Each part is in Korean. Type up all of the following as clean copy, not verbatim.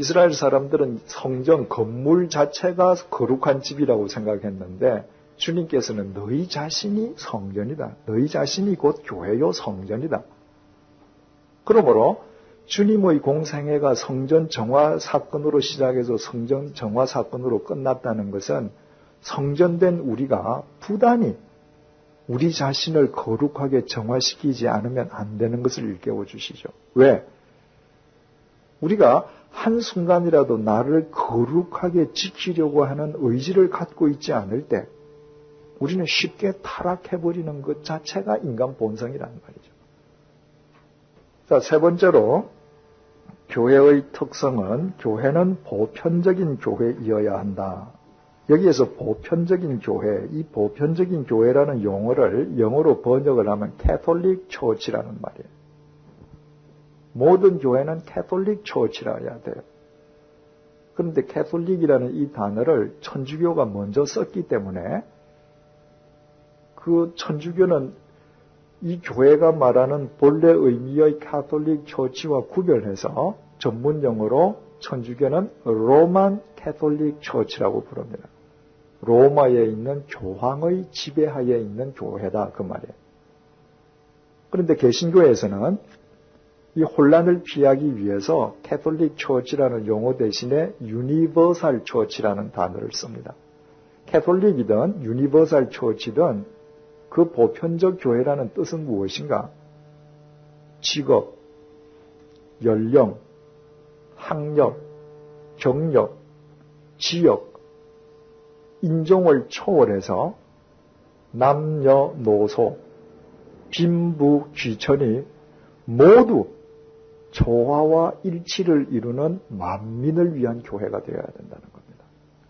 이스라엘 사람들은 성전 건물 자체가 거룩한 집이라고 생각했는데 주님께서는 너희 자신이 성전이다. 너희 자신이 곧 교회요 성전이다. 그러므로 주님의 공생애가 성전 정화 사건으로 시작해서 성전 정화 사건으로 끝났다는 것은 성전된 우리가 부단히 우리 자신을 거룩하게 정화시키지 않으면 안 되는 것을 일깨워 주시죠. 왜? 우리가 한순간이라도 나를 거룩하게 지키려고 하는 의지를 갖고 있지 않을 때 우리는 쉽게 타락해버리는 것 자체가 인간 본성이라는 말이죠. 자, 세 번째로 교회의 특성은 교회는 보편적인 교회이어야 한다. 여기에서 보편적인 교회, 이 보편적인 교회라는 용어를 영어로 번역을 하면 캐톨릭 처치라는 말이에요. 모든 교회는 캐톨릭 처치라 해야 돼요. 그런데 캐톨릭이라는 이 단어를 천주교가 먼저 썼기 때문에 그 천주교는 이 교회가 말하는 본래 의미의 캐톨릭 처치와 구별해서 전문 용어로 천주교는 로만 캐톨릭 처치라고 부릅니다. 로마에 있는 교황의 지배하에 있는 교회다 그 말이에요. 그런데 개신교에서는 이 혼란을 피하기 위해서 캐톨릭 처치라는 용어 대신에 유니버설 처치라는 단어를 씁니다. 캐톨릭이든 유니버설 처치든 그 보편적 교회라는 뜻은 무엇인가? 직업, 연령, 학력, 경력, 지역, 인종을 초월해서 남녀노소, 빈부, 귀천이 모두 조화와 일치를 이루는 만민을 위한 교회가 되어야 된다는 겁니다.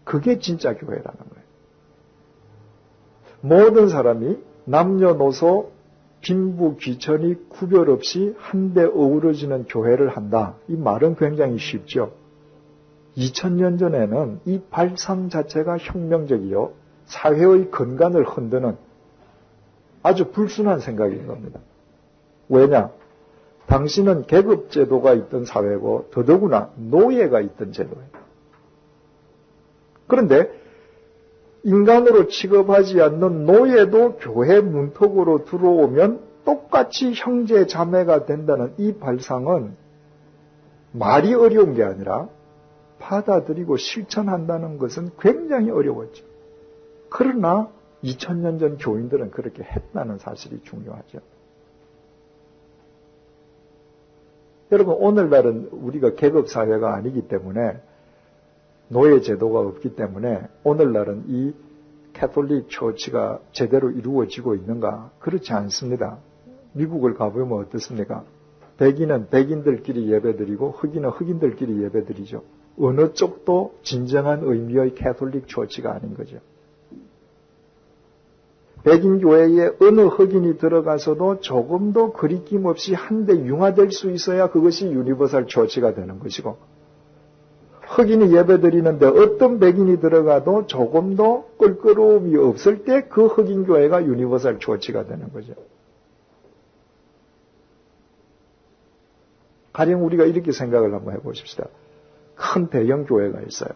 그게 진짜 교회라는 거예요. 모든 사람이 남녀노소, 빈부, 귀천이 구별 없이 한데 어우러지는 교회를 한다. 이 말은 굉장히 쉽죠. 2000년 전에는 이 발상 자체가 혁명적이요. 사회의 근간을 흔드는 아주 불순한 생각인 겁니다. 왜냐? 당시는 계급제도가 있던 사회고 더더구나 노예가 있던 제도예요. 그런데 인간으로 취급하지 않는 노예도 교회 문턱으로 들어오면 똑같이 형제 자매가 된다는 이 발상은 말이 어려운 게 아니라 받아들이고 실천한다는 것은 굉장히 어려웠죠. 그러나 2000년 전 교인들은 그렇게 했다는 사실이 중요하죠. 여러분, 오늘날은 우리가 계급사회가 아니기 때문에 노예 제도가 없기 때문에 오늘날은 이 캐톨릭 처치가 제대로 이루어지고 있는가? 그렇지 않습니다. 미국을 가보면 어떻습니까? 백인은 백인들끼리 예배드리고 흑인은 흑인들끼리 예배드리죠. 어느 쪽도 진정한 의미의 캐톨릭 처치가 아닌 거죠. 백인 교회에 어느 흑인이 들어가서도 조금도 거리낌 없이 한데 융화될 수 있어야 그것이 유니버설 처치가 되는 것이고, 흑인이 예배드리는데 어떤 백인이 들어가도 조금도 껄끄러움이 없을 때 그 흑인 교회가 유니버설 처치가 되는 거죠. 가령 우리가 이렇게 생각을 한번 해보십시다. 큰 대형 교회가 있어요.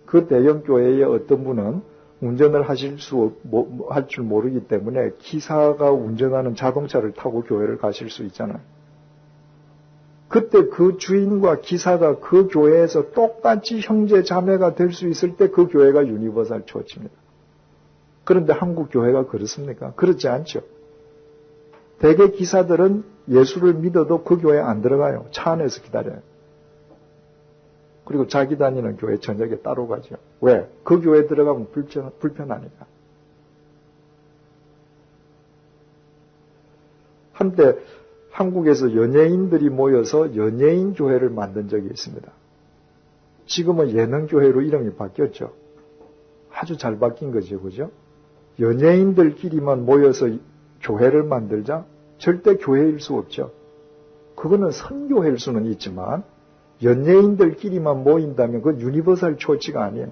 그 대형 교회에 어떤 분은 운전을 할 줄 모르기 때문에 기사가 운전하는 자동차를 타고 교회를 가실 수 있잖아요. 그때 그 주인과 기사가 그 교회에서 똑같이 형제 자매가 될 수 있을 때 그 교회가 유니버설 처치입니다. 그런데 한국 교회가 그렇습니까? 그렇지 않죠. 대개 기사들은 예수를 믿어도 그 교회에 안 들어가요. 차 안에서 기다려요. 그리고 자기 다니는 교회 저녁에 따로 가죠. 왜? 그 교회에 들어가면 불편하니까. 한때 한국에서 연예인들이 모여서 연예인 교회를 만든 적이 있습니다. 지금은 예능교회로 이름이 바뀌었죠. 아주 잘 바뀐 거죠. 그죠? 연예인들끼리만 모여서 교회를 만들자? 절대 교회일 수 없죠. 그거는 선교회일 수는 있지만 연예인들끼리만 모인다면 그건 유니버설 처치가 아니에요.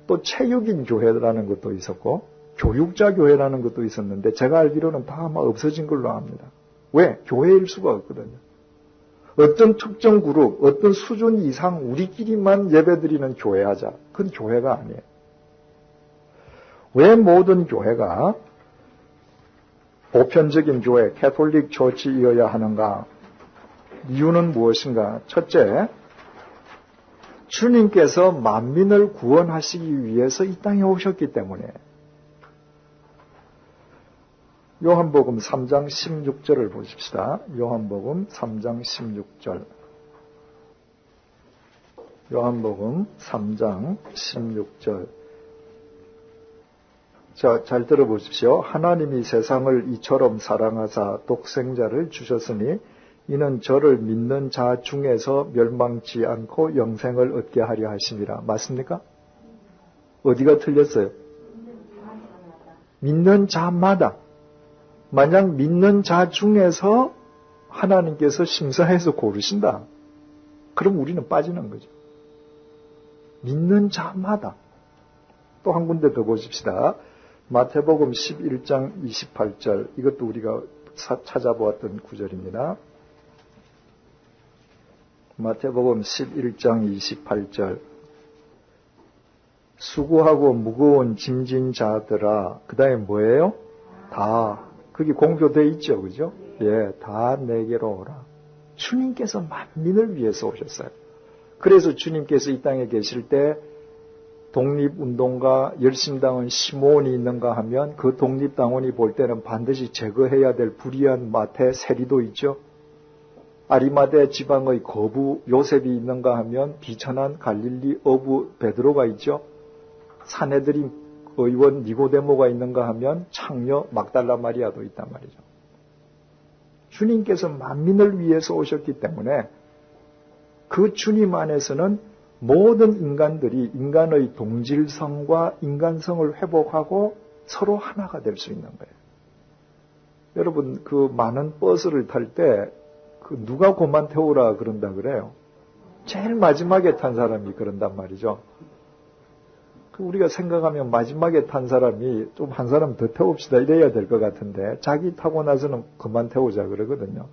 또 체육인 교회라는 것도 있었고 교육자 교회라는 것도 있었는데 제가 알기로는 다 아마 없어진 걸로 압니다. 왜? 교회일 수가 없거든요. 어떤 특정 그룹, 어떤 수준 이상 우리끼리만 예배드리는 교회하자. 그건 교회가 아니에요. 왜 모든 교회가 보편적인 교회, 캐톨릭 처치이어야 하는가? 이유는 무엇인가? 첫째, 주님께서 만민을 구원하시기 위해서 이 땅에 오셨기 때문에. 요한복음 3장 16절을 보십시다. 요한복음 3장 16절. 요한복음 3장 16절. 자, 잘 들어보십시오. 하나님이 세상을 이처럼 사랑하사 독생자를 주셨으니 이는 저를 믿는 자 중에서 멸망치 않고 영생을 얻게 하려 하심이라. 맞습니까? 어디가 틀렸어요? 믿는 자마다. 만약 믿는 자 중에서 하나님께서 심사해서 고르신다. 그럼 우리는 빠지는 거죠. 믿는 자마다. 또 한 군데 더 보십시다. 마태복음 11장 28절. 이것도 우리가 찾아보았던 구절입니다. 마태복음 11장 28절. 수고하고 무거운 짐진 자들아. 그 다음에 뭐예요? 다. 그게 공표되어 있죠. 그죠? 예, 다 내게로 오라. 주님께서 만민을 위해서 오셨어요. 그래서 주님께서 이 땅에 계실 때 독립운동가 열심당원 시몬이 있는가 하면 그 독립당원이 볼 때는 반드시 제거해야 될 불의한 마태 세리도 있죠. 아리마대 지방의 거부 요셉이 있는가 하면 비천한 갈릴리 어부 베드로가 있죠. 사내들인 의원 니고데모가 있는가 하면 창녀 막달라 마리아도 있단 말이죠. 주님께서 만민을 위해서 오셨기 때문에 그 주님 안에서는 모든 인간들이 인간의 동질성과 인간성을 회복하고 서로 하나가 될 수 있는 거예요. 여러분, 그 많은 버스를 탈 때 그 누가 그만 태우라 그런다 그래요. 제일 마지막에 탄 사람이 그런단 말이죠. 우리가 생각하면 마지막에 탄 사람이 좀 한 사람 더 태웁시다 이래야 될 것 같은데 자기 타고 나서는 그만 태우자 그러거든요.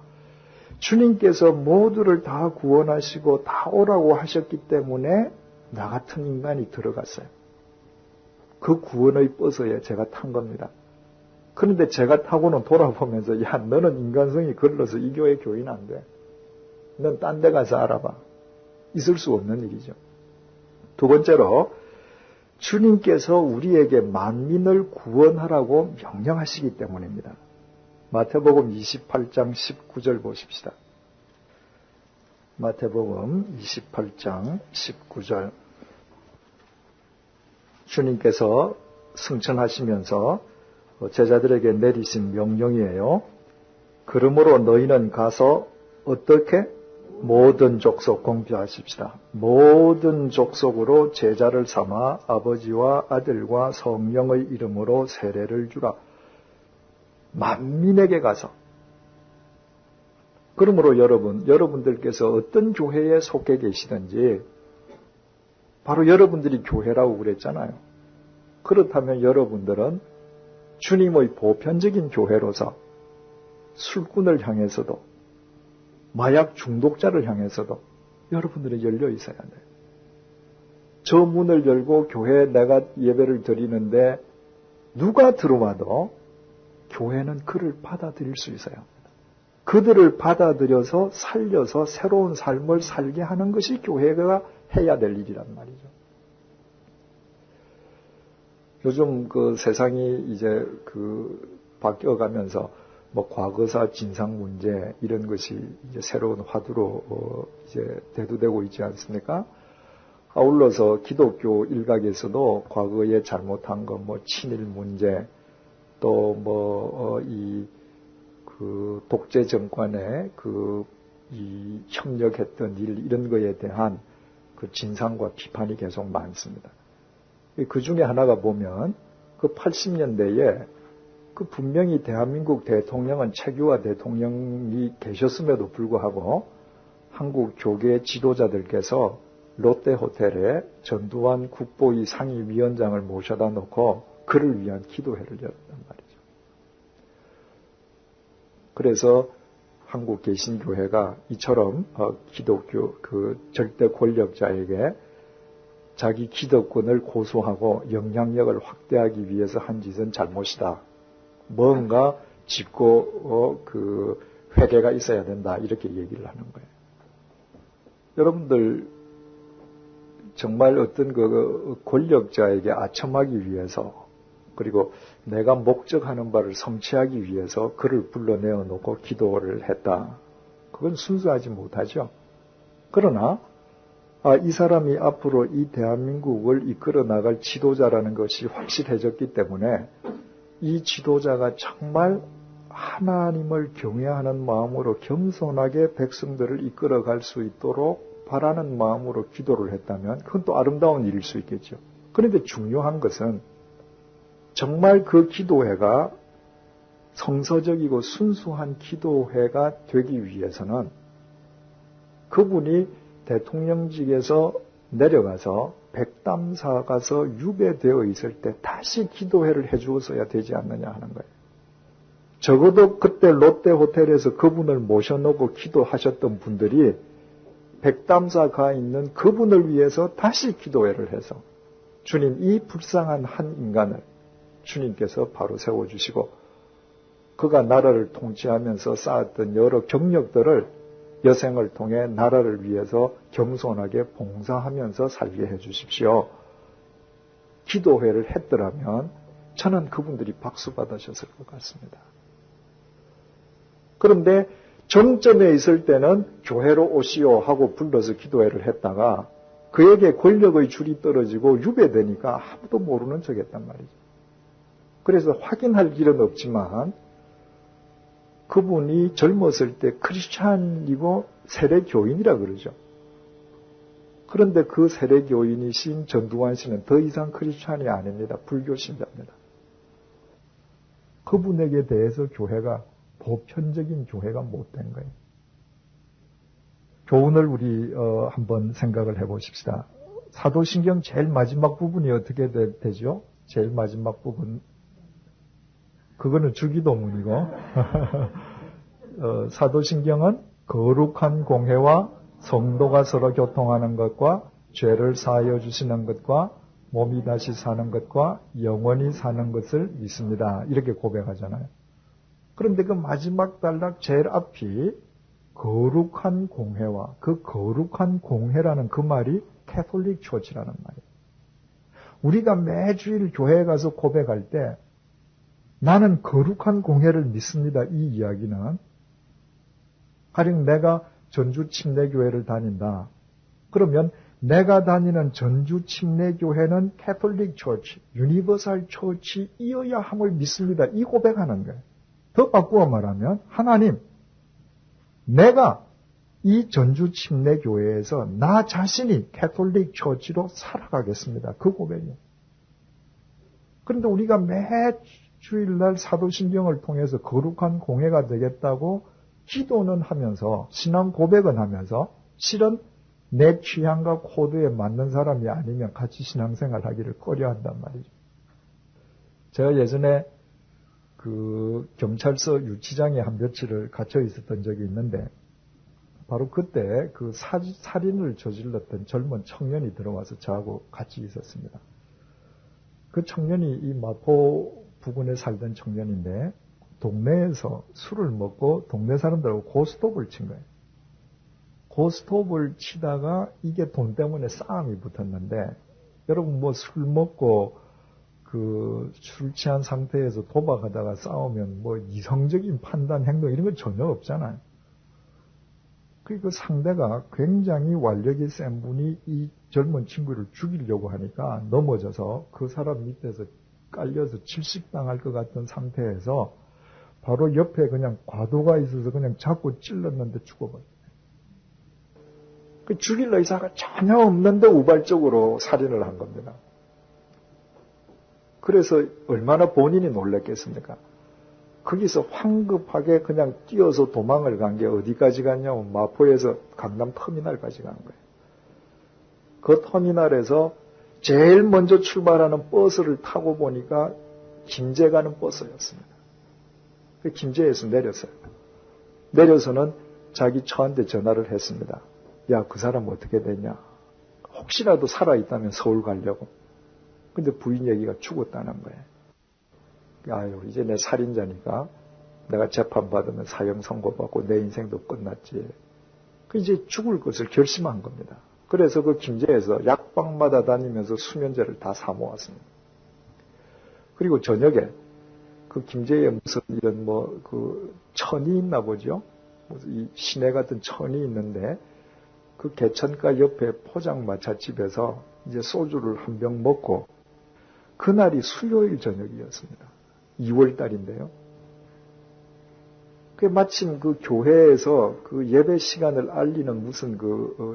주님께서 모두를 다 구원하시고 다 오라고 하셨기 때문에 나 같은 인간이 들어갔어요. 그 구원의 버스에 제가 탄 겁니다. 그런데 제가 타고는 돌아보면서 야 너는 인간성이 걸러서 이 교회 교인 안 돼. 넌 딴 데 가서 알아봐. 있을 수 없는 일이죠. 두 번째로 주님께서 우리에게 만민을 구원하라고 명령하시기 때문입니다. 마태복음 28장 19절 보십시다. 마태복음 28장 19절. 주님께서 승천하시면서 제자들에게 내리신 명령이에요. 그러므로 너희는 가서 어떻게? 모든 족속 공표하십시다. 모든 족속으로 제자를 삼아 아버지와 아들과 성령의 이름으로 세례를 주라. 만민에게 가서. 그러므로 여러분들께서 어떤 교회에 속해 계시든지 바로 여러분들이 교회라고 그랬잖아요. 그렇다면 여러분들은 주님의 보편적인 교회로서 술꾼을 향해서도 마약 중독자를 향해서도 여러분들은 열려 있어야 돼요. 저 문을 열고 교회에 내가 예배를 드리는데 누가 들어와도 교회는 그를 받아들일 수 있어야 합니다. 그들을 받아들여서 살려서 새로운 삶을 살게 하는 것이 교회가 해야 될 일이란 말이죠. 요즘 그 세상이 이제 바뀌어가면서 뭐 과거사 진상 문제 이런 것이 이제 새로운 화두로 이제 대두되고 있지 않습니까? 아울러서 기독교 일각에서도 과거에 잘못한 것, 뭐 친일 문제, 또 독재 정권에 이 협력했던 일 이런 거에 대한 그 진상과 비판이 계속 많습니다. 그 중에 하나가 보면 그 80년대에 그 분명히 대한민국 대통령은 최규하 대통령이 계셨음에도 불구하고 한국 교계 지도자들께서 롯데호텔에 전두환 국보위 상임위원장을 모셔다 놓고 그를 위한 기도회를 열었단 말이죠. 그래서 한국 개신교회가 이처럼 기독교 그 절대 권력자에게 자기 기득권을 고수하고 영향력을 확대하기 위해서 한 짓은 잘못이다. 뭔가 짚고 회개가 있어야 된다. 이렇게 얘기를 하는 거예요. 여러분들 정말 어떤 그 권력자에게 아첨하기 위해서 그리고 내가 목적하는 바를 성취하기 위해서 그를 불러내어 놓고 기도를 했다. 그건 순수하지 못하죠. 그러나 이 사람이 앞으로 이 대한민국을 이끌어 나갈 지도자라는 것이 확실해졌기 때문에 이 지도자가 정말 하나님을 경외하는 마음으로 겸손하게 백성들을 이끌어갈 수 있도록 바라는 마음으로 기도를 했다면 그건 또 아름다운 일일 수 있겠죠. 그런데 중요한 것은 정말 그 기도회가 성서적이고 순수한 기도회가 되기 위해서는 그분이 대통령직에서 내려가서 백담사 가서 유배되어 있을 때 다시 기도회를 해주었어야 되지 않느냐 하는 거예요. 적어도 그때 롯데호텔에서 그분을 모셔놓고 기도하셨던 분들이 백담사 가 있는 그분을 위해서 다시 기도회를 해서 주님 이 불쌍한 한 인간을 주님께서 바로 세워주시고 그가 나라를 통치하면서 쌓았던 여러 경력들을 여생을 통해 나라를 위해서 겸손하게 봉사하면서 살게 해주십시오. 기도회를 했더라면 저는 그분들이 박수 받으셨을 것 같습니다. 그런데 정점에 있을 때는 교회로 오시오 하고 불러서 기도회를 했다가 그에게 권력의 줄이 떨어지고 유배되니까 아무도 모르는 척 했단 말이죠. 그래서 확인할 길은 없지만 그분이 젊었을 때 크리스찬이고 세례교인이라 그러죠. 그런데 그 세례교인이신 전두환 씨는 더 이상 크리스찬이 아닙니다. 불교 신자입니다. 그분에게 대해서 교회가 보편적인 교회가 못된 거예요. 교훈을 우리 한번 생각을 해보십시다. 사도신경 제일 마지막 부분이 어떻게 되죠? 제일 마지막 부분 그거는 주기도문이고 사도신경은 거룩한 공회와 성도가 서로 교통하는 것과 죄를 사하여 주시는 것과 몸이 다시 사는 것과 영원히 사는 것을 믿습니다. 이렇게 고백하잖아요. 그런데 그 마지막 단락 제일 앞이 거룩한 공회와 그 거룩한 공회라는 그 말이 캐톨릭 처치라는 말이에요. 우리가 매주일 교회에 가서 고백할 때 나는 거룩한 공회를 믿습니다. 이 이야기는 가령 내가 전주 침례교회를 다닌다. 그러면 내가 다니는 전주 침례교회는 캐톨릭 처치, 유니버설 처치이어야 함을 믿습니다. 이 고백하는 거예요. 더 바꾸어 말하면 하나님, 내가 이 전주 침례교회에서 나 자신이 캐톨릭 처치로 살아가겠습니다. 그 고백이에요. 그런데 우리가 주일날 사도신경을 통해서 거룩한 공회가 되겠다고 기도는 하면서 신앙 고백은 하면서 실은 내 취향과 코드에 맞는 사람이 아니면 같이 신앙생활 하기를 꺼려한단 말이죠. 제가 예전에 그 경찰서 유치장에 한 며칠을 갇혀 있었던 적이 있는데 바로 그때 그 살인을 저질렀던 젊은 청년이 들어와서 저하고 같이 있었습니다. 그 청년이 이 마포 부근에 살던 청년인데 동네에서 술을 먹고 동네 사람들하고 고스톱을 친 거예요. 고스톱을 치다가 이게 돈 때문에 싸움이 붙었는데 여러분 뭐 술 먹고 술 취한 상태에서 도박하다가 싸우면 뭐 이성적인 판단, 행동 이런 건 전혀 없잖아요. 그 상대가 굉장히 완력이 센 분이 이 젊은 친구를 죽이려고 하니까 넘어져서 그 사람 밑에서 깔려서 질식당할 것 같은 상태에서 바로 옆에 그냥 과도가 있어서 그냥 잡고 찔렀는데 죽어버렸어요. 그 죽일 의사가 전혀 없는데 우발적으로 살인을 한 겁니다. 그래서 얼마나 본인이 놀랐겠습니까? 거기서 황급하게 그냥 뛰어서 도망을 간 게 어디까지 갔냐면 마포에서 강남 터미널까지 간 거예요. 그 터미널에서 제일 먼저 출발하는 버스를 타고 보니까 김제 가는 버스였습니다. 그 김제에서 내렸어요. 내려서는 자기 처한테 전화를 했습니다. 야, 그 사람 어떻게 됐냐? 혹시라도 살아있다면 서울 가려고. 근데 부인 얘기가 죽었다는 거예요. 아유, 이제 내 살인자니까 내가 재판받으면 사형 선고받고 내 인생도 끝났지. 그 이제 죽을 것을 결심한 겁니다. 그래서 그 김제에서 약방마다 다니면서 수면제를 다 사모았습니다. 그리고 저녁에 그 김제에 무슨 이런 그 천이 있나 보죠? 이 시내 같은 천이 있는데 그 개천가 옆에 포장마차집에서 이제 소주를 한 병 먹고 그날이 수요일 저녁이었습니다. 2월 달인데요. 그 마침 그 교회에서 그 예배 시간을 알리는 무슨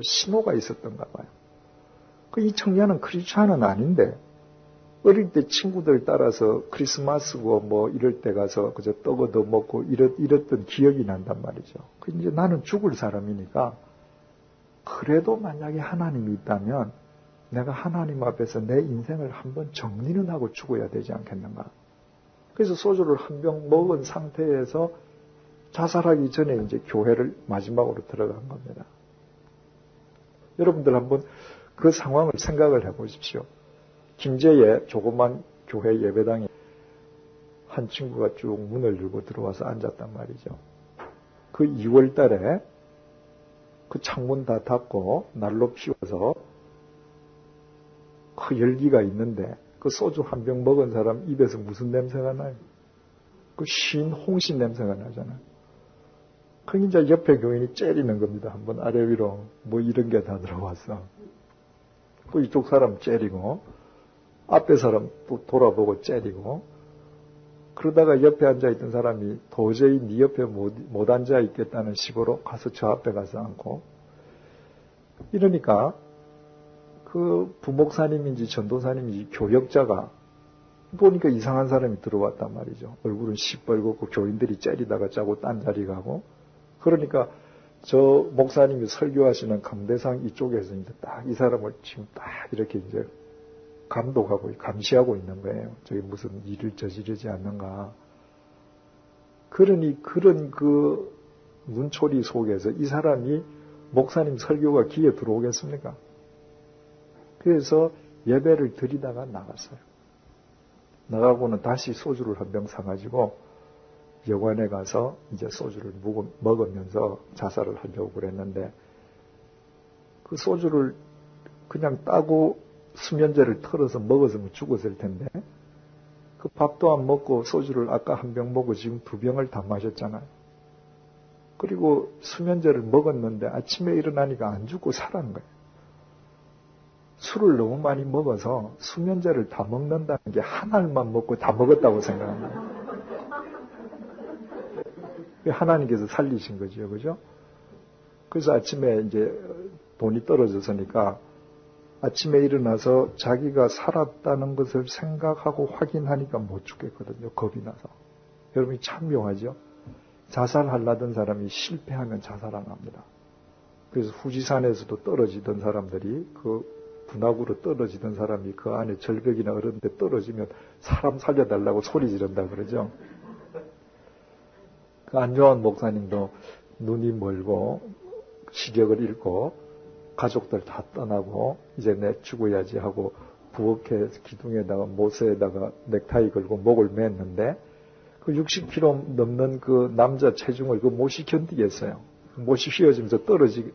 신호가 있었던가 봐요. 이 청년은 크리스찬은 아닌데 어릴 때 친구들 따라서 크리스마스고 이럴 때 가서 그저 떡 얻어 먹고 이랬던 기억이 난단 말이죠. 이제 나는 죽을 사람이니까 그래도 만약에 하나님이 있다면 내가 하나님 앞에서 내 인생을 한번 정리는 하고 죽어야 되지 않겠는가. 그래서 소주를 한 병 먹은 상태에서 자살하기 전에 이제 교회를 마지막으로 들어간 겁니다. 여러분들 한번 그 상황을 생각을 해보십시오. 김제의 조그만 교회 예배당에 한 친구가 쭉 문을 열고 들어와서 앉았단 말이죠. 그 2월 달에 그 창문 다 닫고 난로 피워서 그 열기가 있는데 그 소주 한 병 먹은 사람 입에서 무슨 냄새가 나요? 그 쉰 홍신 냄새가 나잖아요. 그 이제 옆에 교인이 째리는 겁니다. 한번 아래 위로 이런 게 다 들어왔어. 그 이쪽 사람 째리고 앞에 사람 또 돌아보고 째리고 그러다가 옆에 앉아있던 사람이 도저히 네 옆에 못 앉아있겠다는 식으로 가서 저 앞에 가서 앉고 이러니까 그 부목사님인지 전도사님인지 교역자가 보니까 이상한 사람이 들어왔단 말이죠. 얼굴은 시뻘겋고 교인들이 째리다가 짜고 딴 자리 가고 그러니까 저 목사님이 설교하시는 강대상 이쪽에서 이제 딱 이 사람을 지금 딱 이렇게 이제 감독하고 감시하고 있는 거예요. 저기 무슨 일을 저지르지 않는가. 그러니 그런 그 문초리 속에서 이 사람이 목사님 설교가 귀에 들어오겠습니까? 그래서 예배를 드리다가 나갔어요. 나가고는 다시 소주를 한 병 사가지고 여관에 가서 이제 소주를 먹으면서 자살을 하려고 그랬는데 그 소주를 그냥 따고 수면제를 털어서 먹었으면 죽었을 텐데 그 밥도 안 먹고 소주를 아까 한 병 먹고 지금 2병을 다 마셨잖아요. 그리고 수면제를 먹었는데 아침에 일어나니까 안 죽고 살아난 거예요. 술을 너무 많이 먹어서 수면제를 다 먹는다는 게 한 알만 먹고 다 먹었다고 생각합니다. 하나님께서 살리신 거죠, 그죠? 그래서 아침에 이제 돈이 떨어졌으니까 아침에 일어나서 자기가 살았다는 것을 생각하고 확인하니까 못 죽겠거든요. 겁이 나서. 여러분이 참 묘하죠? 자살하려던 사람이 실패하면 자살 안 합니다. 그래서 후지산에서도 떨어지던 사람들이 그 분화구로 떨어지던 사람이 그 안에 절벽이나 이런 데 떨어지면 사람 살려달라고 소리 지른다 그러죠. 그 안요한 목사님도 눈이 멀고 시력을 잃고 가족들 다 떠나고 이제 내 죽어야지 하고 부엌에 기둥에다가 모세에다가 넥타이 걸고 목을 맸는데 그 60kg 넘는 그 남자 체중을 그 못이 견디겠어요. 못이 휘어지면서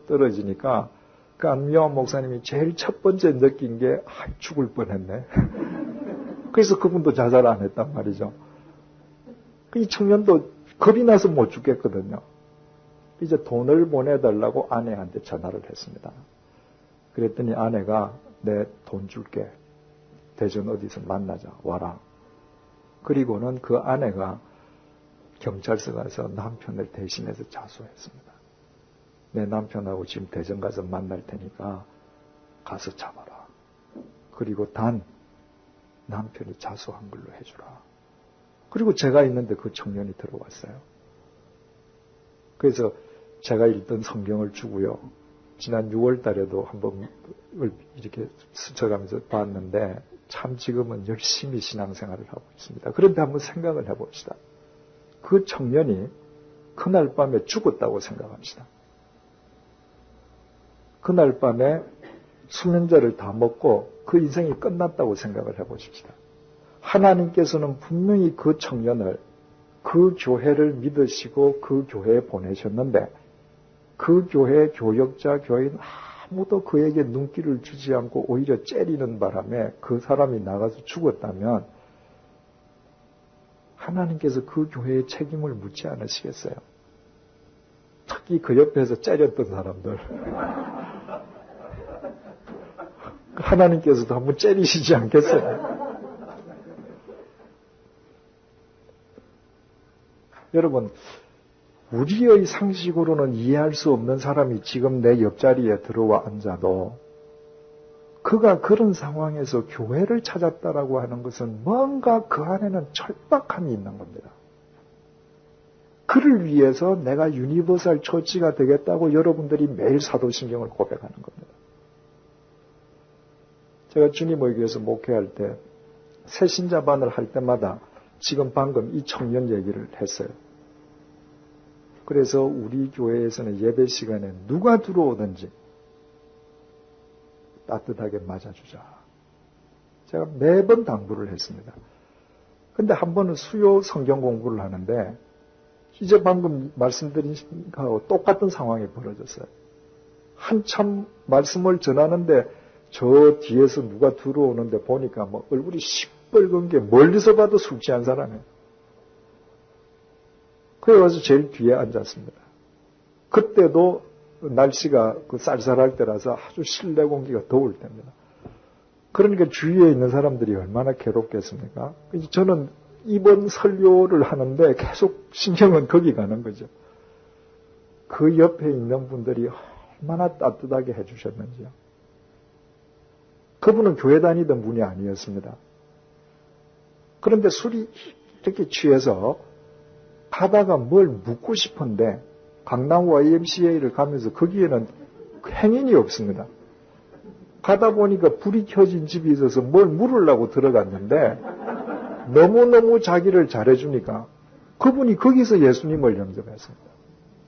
떨어지니까 그 안요한 목사님이 제일 첫 번째 느낀 게 죽을 뻔했네. 그래서 그분도 자살 안 했단 말이죠. 이 청년도 겁이 나서 못 죽겠거든요. 이제 돈을 보내달라고 아내한테 전화를 했습니다. 그랬더니 아내가 내 돈 줄게. 대전 어디서 만나자. 와라. 그리고는 그 아내가 경찰서 가서 남편을 대신해서 자수했습니다. 내 남편하고 지금 대전 가서 만날 테니까 가서 잡아라. 그리고 단 남편이 자수한 걸로 해주라. 그리고 제가 있는데 그 청년이 들어왔어요. 그래서 제가 읽던 성경을 주고요. 지난 6월 달에도 한번 이렇게 스쳐가면서 봤는데 참 지금은 열심히 신앙생활을 하고 있습니다. 그런데 한번 생각을 해봅시다. 그 청년이 그날 밤에 죽었다고 생각합시다. 그날 밤에 수면제를 다 먹고 그 인생이 끝났다고 생각을 해보십시다. 하나님께서는 분명히 그 청년을 그 교회를 믿으시고 그 교회에 보내셨는데 그 교회 교역자, 교인 아무도 그에게 눈길을 주지 않고 오히려 째리는 바람에 그 사람이 나가서 죽었다면 하나님께서 그 교회의 책임을 묻지 않으시겠어요? 특히 그 옆에서 째렸던 사람들. 하나님께서도 한번 째리시지 않겠어요? 여러분, 우리의 상식으로는 이해할 수 없는 사람이 지금 내 옆자리에 들어와 앉아도 그가 그런 상황에서 교회를 찾았다라고 하는 것은 뭔가 그 안에는 철박함이 있는 겁니다. 그를 위해서 내가 유니버설 처치가 되겠다고 여러분들이 매일 사도신경을 고백하는 겁니다. 제가 주님의 교회에서 목회할 때 새신자반을 할 때마다 지금 방금 이 청년 얘기를 했어요. 그래서 우리 교회에서는 예배 시간에 누가 들어오든지 따뜻하게 맞아주자. 제가 매번 당부를 했습니다. 근데 한 번은 수요 성경 공부를 하는데 이제 방금 말씀드린 것하고 똑같은 상황이 벌어졌어요. 한참 말씀을 전하는데 저 뒤에서 누가 들어오는데 보니까 뭐 얼굴이 시뻘건 게 멀리서 봐도 숙취한 사람이에요. 그래 가서 제일 뒤에 앉았습니다. 그때도 날씨가 쌀쌀할 때라서 아주 실내 공기가 더울 때입니다. 그러니까 주위에 있는 사람들이 얼마나 괴롭겠습니까? 저는 이번 설교를 하는데 계속 신경은 거기 가는 거죠. 그 옆에 있는 분들이 얼마나 따뜻하게 해주셨는지요. 그분은 교회 다니던 분이 아니었습니다. 그런데 술이 이렇게 취해서 하다가 뭘 묻고 싶은데 강남 YMCA를 가면서 거기에는 행인이 없습니다. 가다 보니까 불이 켜진 집이 있어서 뭘 물으려고 들어갔는데 너무너무 자기를 잘해주니까 그분이 거기서 예수님을 영접했습니다.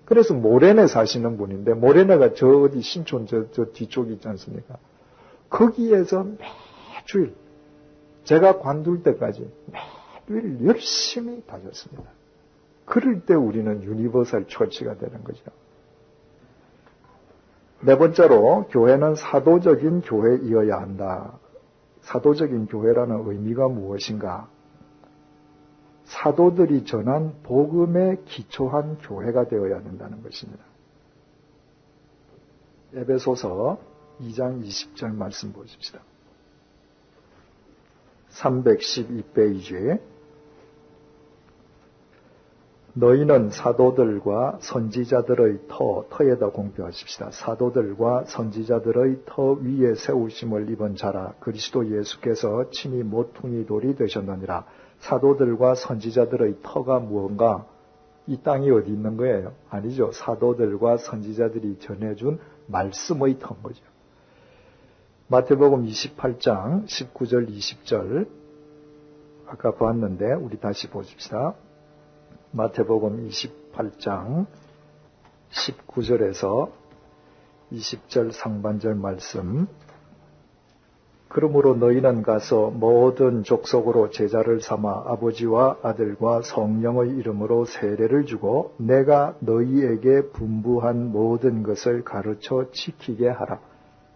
그래서 모래내 사시는 분인데 모래내가 저 어디 신촌 저 뒤쪽이 있지 않습니까? 거기에서 매주일 제가 관둘 때까지 매주일 열심히 다녔습니다. 그럴 때 우리는 유니버설 처치가 되는 거죠. 네 번째로 교회는 사도적인 교회이어야 한다. 사도적인 교회라는 의미가 무엇인가? 사도들이 전한 복음에 기초한 교회가 되어야 된다는 것입니다. 에베소서 2장 20절 말씀 보십시다. 312페이지에 너희는 사도들과 선지자들의 터에다 공표하십시다. 사도들과 선지자들의 터 위에 세우심을 입은 자라 그리스도 예수께서 친히 모퉁이 돌이 되셨느니라. 사도들과 선지자들의 터가 무언가? 이 땅이 어디 있는 거예요? 아니죠. 사도들과 선지자들이 전해준 말씀의 터인 거죠. 마태복음 28장 19절 20절 아까 봤는데 우리 다시 보십시다. 마태복음 28장 19절에서 20절 상반절 말씀. 그러므로 너희는 가서 모든 족속으로 제자를 삼아 아버지와 아들과 성령의 이름으로 세례를 주고 내가 너희에게 분부한 모든 것을 가르쳐 지키게 하라.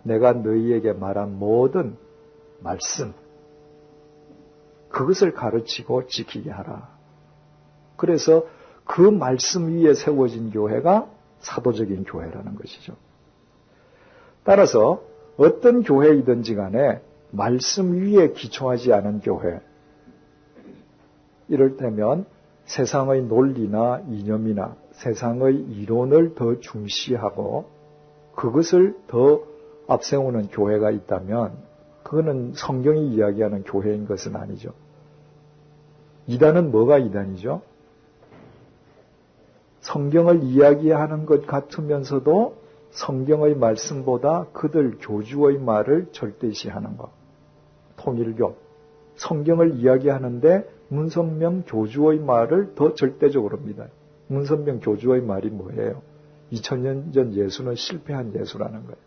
내가 너희에게 말한 모든 말씀 그것을 가르치고 지키게 하라. 그래서 그 말씀 위에 세워진 교회가 사도적인 교회라는 것이죠. 따라서 어떤 교회이든지 간에 말씀 위에 기초하지 않은 교회, 이를테면 세상의 논리나 이념이나 세상의 이론을 더 중시하고 그것을 더 앞세우는 교회가 있다면 그거는 성경이 이야기하는 교회인 것은 아니죠. 이단은 뭐가 이단이죠? 성경을 이야기하는 것 같으면서도 성경의 말씀보다 그들 교주의 말을 절대시하는 것. 통일교. 성경을 이야기하는데 문성명 교주의 말을 더 절대적으로 믿어요. 문선명 교주의 말이 뭐예요? 2000년 전 예수는 실패한 예수라는 거예요.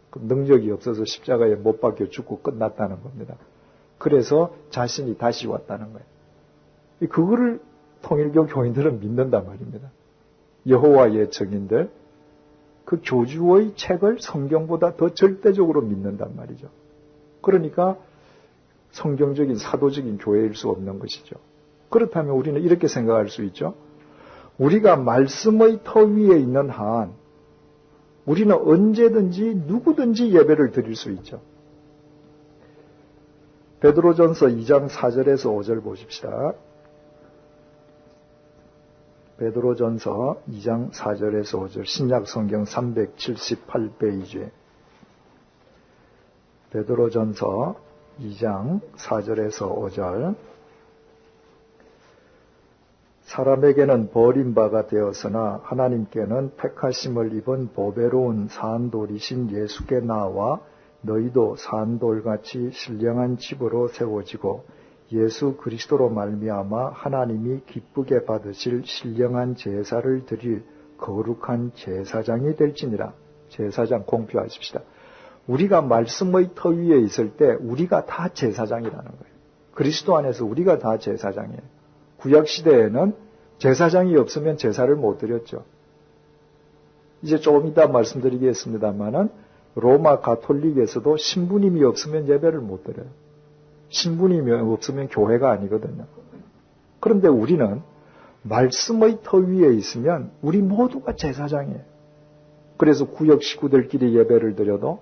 그 능력이 없어서 십자가에 못 박혀 죽고 끝났다는 겁니다. 그래서 자신이 다시 왔다는 거예요. 그거를 통일교 교인들은 믿는단 말입니다. 여호와의 증인들, 그 교주의 책을 성경보다 더 절대적으로 믿는단 말이죠. 그러니까 성경적인 사도적인 교회일 수 없는 것이죠. 그렇다면 우리는 이렇게 생각할 수 있죠. 우리가 말씀의 터 위에 있는 한 우리는 언제든지 누구든지 예배를 드릴 수 있죠. 베드로전서 2장 4절에서 5절 보십시다. 베드로전서 2장 4절에서 5절 신약성경 378페이지에 베드로전서 2장 4절에서 5절 사람에게는 버림바가 되었으나 하나님께는 택하심을 입은 보배로운 산돌이신 예수께 나와 너희도 산돌같이 신령한 집으로 세워지고 예수 그리스도로 말미암아 하나님이 기쁘게 받으실 신령한 제사를 드릴 거룩한 제사장이 될지니라. 제사장 공표하십시다. 우리가 말씀의 터 위에 있을 때 우리가 다 제사장이라는 거예요. 그리스도 안에서 우리가 다 제사장이에요. 구약시대에는 제사장이 없으면 제사를 못 드렸죠. 이제 조금 이따 말씀드리겠습니다만은 로마 가톨릭에서도 신부님이 없으면 예배를 못 드려요. 신부님이 없으면 교회가 아니거든요. 그런데 우리는 말씀의 터 위에 있으면 우리 모두가 제사장이에요. 그래서 구역 식구들끼리 예배를 드려도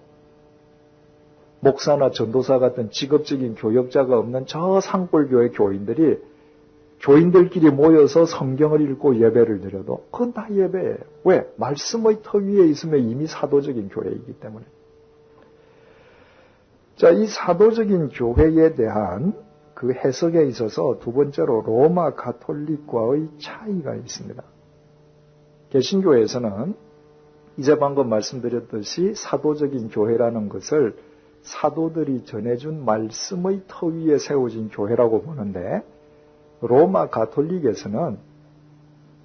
목사나 전도사 같은 직업적인 교역자가 없는 저 산골교회 교인들끼리 모여서 성경을 읽고 예배를 드려도 그건 다 예배예요. 왜? 말씀의 터 위에 있으면 이미 사도적인 교회이기 때문에. 자, 이 사도적인 교회에 대한 그 해석에 있어서 두 번째로 로마 가톨릭과의 차이가 있습니다. 개신교에서는 이제 방금 말씀드렸듯이 사도적인 교회라는 것을 사도들이 전해준 말씀의 터 위에 세워진 교회라고 보는데 로마 가톨릭에서는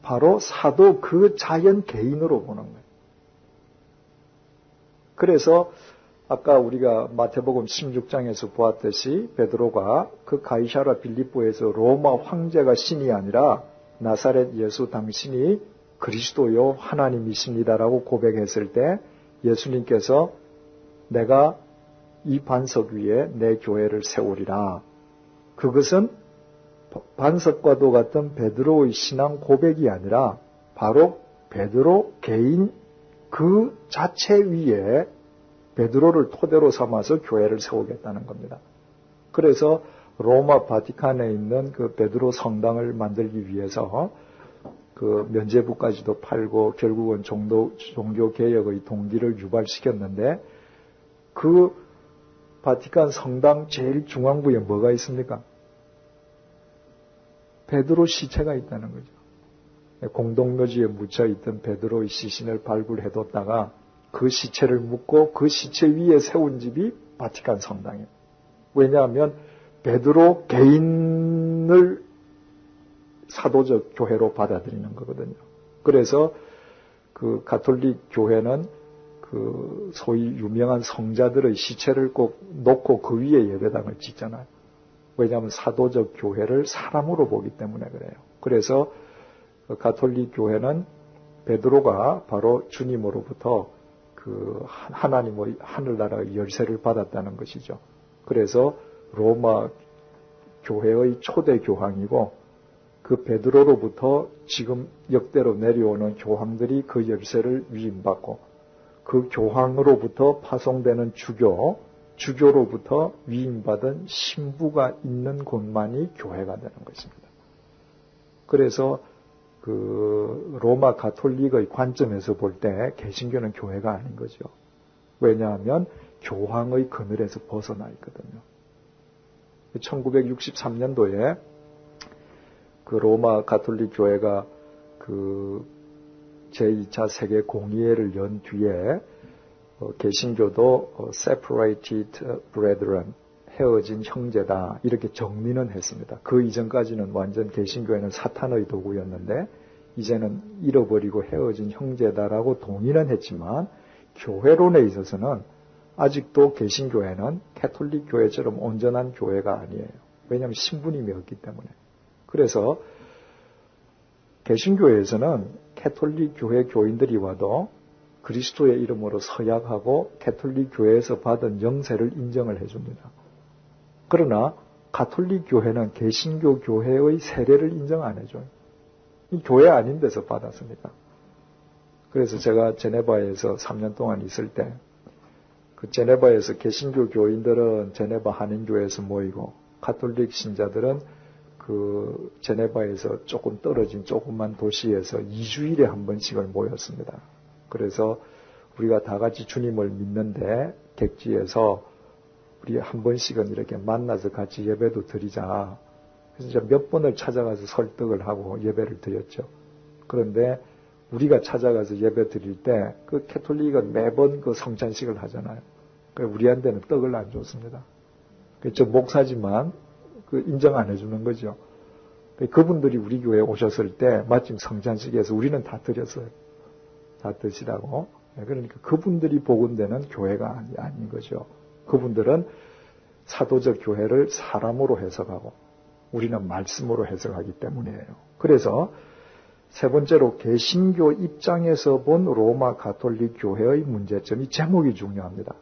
바로 사도 그 자연 개인으로 보는 거예요. 그래서 아까 우리가 마태복음 16장에서 보았듯이 베드로가 그 가이사랴 빌립보에서 로마 황제가 신이 아니라 나사렛 예수 당신이 그리스도요 하나님이십니다라고 고백했을 때 예수님께서 내가 이 반석 위에 내 교회를 세우리라. 그것은 반석과도 같은 베드로의 신앙 고백이 아니라 바로 베드로 개인 그 자체 위에 베드로를 토대로 삼아서 교회를 세우겠다는 겁니다. 그래서 로마 바티칸에 있는 그 베드로 성당을 만들기 위해서 그 면죄부까지도 팔고 결국은 종교개혁의 동기를 유발시켰는데 그 바티칸 성당 제일 중앙부에 뭐가 있습니까? 베드로 시체가 있다는 거죠. 공동묘지에 묻혀있던 베드로의 시신을 발굴해뒀다가 그 시체를 묻고 그 시체 위에 세운 집이 바티칸 성당이에요. 왜냐하면 베드로 개인을 사도적 교회로 받아들이는 거거든요. 그래서 그 가톨릭 교회는 그 소위 유명한 성자들의 시체를 꼭 놓고 그 위에 예배당을 짓잖아요. 왜냐하면 사도적 교회를 사람으로 보기 때문에 그래요. 그래서 가톨릭 교회는 베드로가 바로 주님으로부터 그 하나님의 하늘나라의 열쇠를 받았다는 것이죠. 그래서 로마 교회의 초대 교황이고 그 베드로로부터 지금 역대로 내려오는 교황들이 그 열쇠를 위임받고 그 교황으로부터 파송되는 주교로부터 위임받은 신부가 있는 곳만이 교회가 되는 것입니다. 그래서 그 로마 가톨릭의 관점에서 볼 때 개신교는 교회가 아닌 거죠. 왜냐하면 교황의 그늘에서 벗어나 있거든요. 1963년도에 그 로마 가톨릭 교회가 그 제2차 세계 공의회를 연 뒤에 개신교도 separated brethren 헤어진 형제다 이렇게 정리는 했습니다. 그 이전까지는 완전 개신교회는 사탄의 도구였는데 이제는 잃어버리고 헤어진 형제다라고 동의는 했지만 교회론에 있어서는 아직도 개신교회는 캐톨릭 교회처럼 온전한 교회가 아니에요. 왜냐하면 신부님이 없기 때문에. 그래서 개신교회에서는 캐톨릭 교회 교인들이 와도 그리스도의 이름으로 서약하고 캐톨릭 교회에서 받은 영세를 인정을 해줍니다. 그러나 가톨릭 교회는 개신교 교회의 세례를 인정 안 해줘요. 이 교회 아닌 데서 받았습니다. 그래서 제가 제네바에서 3년 동안 있을 때 그 제네바에서 개신교 교인들은 제네바 한인교회에서 모이고 가톨릭 신자들은 그 제네바에서 조금 떨어진 조그만 도시에서 2주일에 한 번씩을 모였습니다. 그래서 우리가 다 같이 주님을 믿는데 객지에서 우리 한 번씩은 이렇게 만나서 같이 예배도 드리자. 그래서 이제 몇 번을 찾아가서 설득을 하고 예배를 드렸죠. 그런데 우리가 찾아가서 예배 드릴 때 그 캐톨릭은 매번 그 성찬식을 하잖아요. 그래서 우리한테는 떡을 안 줬습니다. 저 목사지만 그 인정 안 해주는 거죠. 그분들이 우리 교회에 오셨을 때 마침 성찬식에서 우리는 다 드렸어요. 다 드시라고. 그러니까 그분들이 복음되는 교회가 아닌 거죠. 그분들은 사도적 교회를 사람으로 해석하고 우리는 말씀으로 해석하기 때문이에요. 그래서 세 번째로 개신교 입장에서 본 로마 가톨릭 교회의 문제점이 제목이 중요합니다.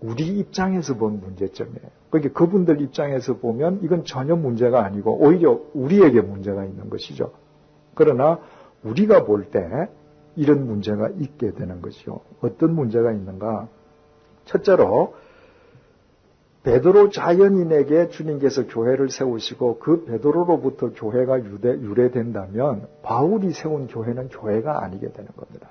우리 입장에서 본 문제점이에요. 그러니까 그분들 입장에서 보면 이건 전혀 문제가 아니고 오히려 우리에게 문제가 있는 것이죠. 그러나 우리가 볼 때 이런 문제가 있게 되는 것이요. 어떤 문제가 있는가? 첫째로 베드로 자연인에게 주님께서 교회를 세우시고 그 베드로로부터 교회가 유래된다면 바울이 세운 교회는 교회가 아니게 되는 겁니다.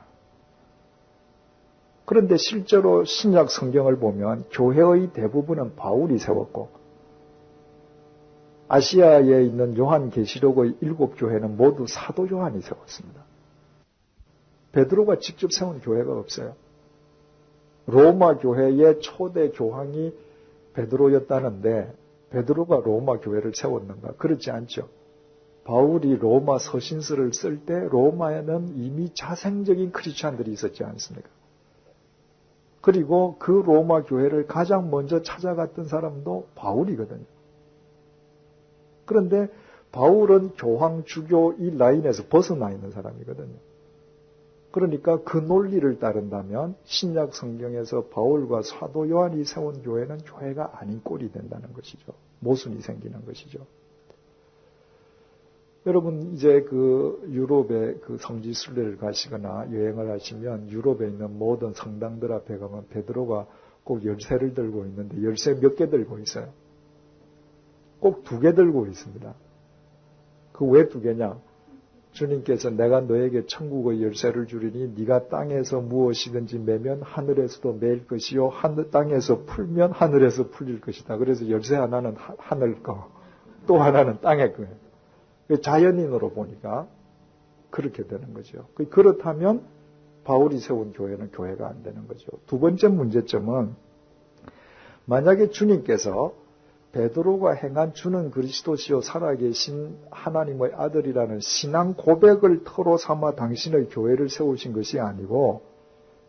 그런데 실제로 신약 성경을 보면 교회의 대부분은 바울이 세웠고 아시아에 있는 요한계시록의 7교회는 모두 사도 요한이 세웠습니다. 베드로가 직접 세운 교회가 없어요. 로마 교회의 초대 교황이 베드로였다는데 베드로가 로마 교회를 세웠는가? 그렇지 않죠. 바울이 로마 서신서를 쓸 때 로마에는 이미 자생적인 크리스찬들이 있었지 않습니까? 그리고 그 로마 교회를 가장 먼저 찾아갔던 사람도 바울이거든요. 그런데 바울은 교황 주교 이 라인에서 벗어나 있는 사람이거든요. 그러니까 그 논리를 따른다면 신약 성경에서 바울과 사도 요한이 세운 교회는 교회가 아닌 꼴이 된다는 것이죠. 모순이 생기는 것이죠. 여러분 이제 그 유럽에 그 성지 순례를 가시거나 여행을 하시면 유럽에 있는 모든 성당들 앞에 가면 베드로가 꼭 열쇠를 들고 있는데 열쇠 몇 개 들고 있어요? 꼭 2개 들고 있습니다. 그 왜 2개냐? 주님께서 내가 너에게 천국의 열쇠를 주리니 네가 땅에서 무엇이든지 매면 하늘에서도 매일 것이요 땅에서 풀면 하늘에서 풀릴 것이다. 그래서 열쇠 하나는 하늘 거, 또 하나는 땅의 거예요. 자연인으로 보니까 그렇게 되는 거죠. 그렇다면 바울이 세운 교회는 교회가 안 되는 거죠. 두 번째 문제점은 만약에 주님께서 베드로가 행한 주는 그리스도시요 살아계신 하나님의 아들이라는 신앙 고백을 터로 삼아 당신의 교회를 세우신 것이 아니고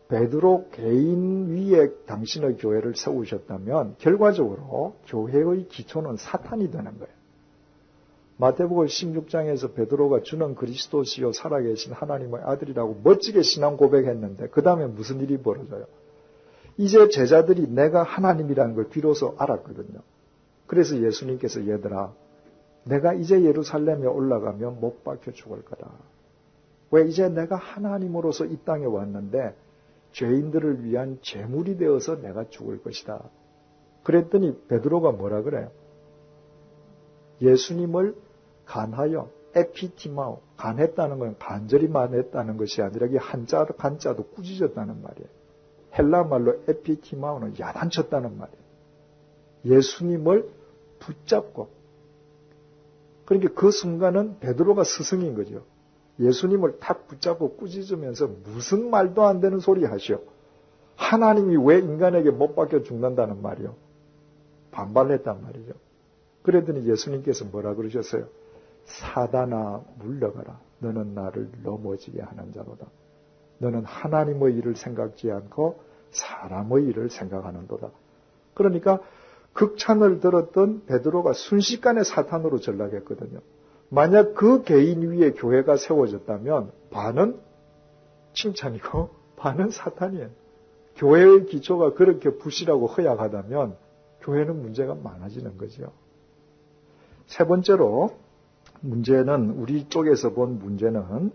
베드로 개인 위에 당신의 교회를 세우셨다면 결과적으로 교회의 기초는 사탄이 되는 거예요. 마태복음 16장에서 베드로가 주는 그리스도시요 살아계신 하나님의 아들이라고 멋지게 신앙 고백했는데 그 다음에 무슨 일이 벌어져요? 이제 제자들이 내가 하나님이라는 걸 비로소 알았거든요. 그래서 예수님께서 얘들아 내가 이제 예루살렘에 올라가면 못 박혀 죽을 거다. 왜? 이제 내가 하나님으로서 이 땅에 왔는데 죄인들을 위한 제물이 되어서 내가 죽을 것이다. 그랬더니 베드로가 뭐라 그래요? 예수님을 간하여 에피티마오, 간했다는 건 간절히 만했다는 것이 아니라 이 간자도 꾸짖었다는 말이에요. 헬라 말로 에피티마오는 야단쳤다는 말이에요. 예수님을 붙잡고, 그러니까 그 순간은 베드로가 스승인 거죠. 예수님을 탁 붙잡고 꾸짖으면서 무슨 말도 안 되는 소리 하시오. 하나님이 왜 인간에게 못 박혀 죽는다는 말이요. 반발했단 말이죠. 그랬더니 예수님께서 뭐라 그러셨어요? 사단아 물러가라. 너는 나를 넘어지게 하는 자로다. 너는 하나님의 일을 생각지 않고 사람의 일을 생각하는도다. 그러니까 극찬을 들었던 베드로가 순식간에 사탄으로 전락했거든요. 만약 그 개인 위에 교회가 세워졌다면 반은 칭찬이고 반은 사탄이에요. 교회의 기초가 그렇게 부실하고 허약하다면 교회는 문제가 많아지는 거죠. 세 번째로 문제는 우리 쪽에서 본 문제는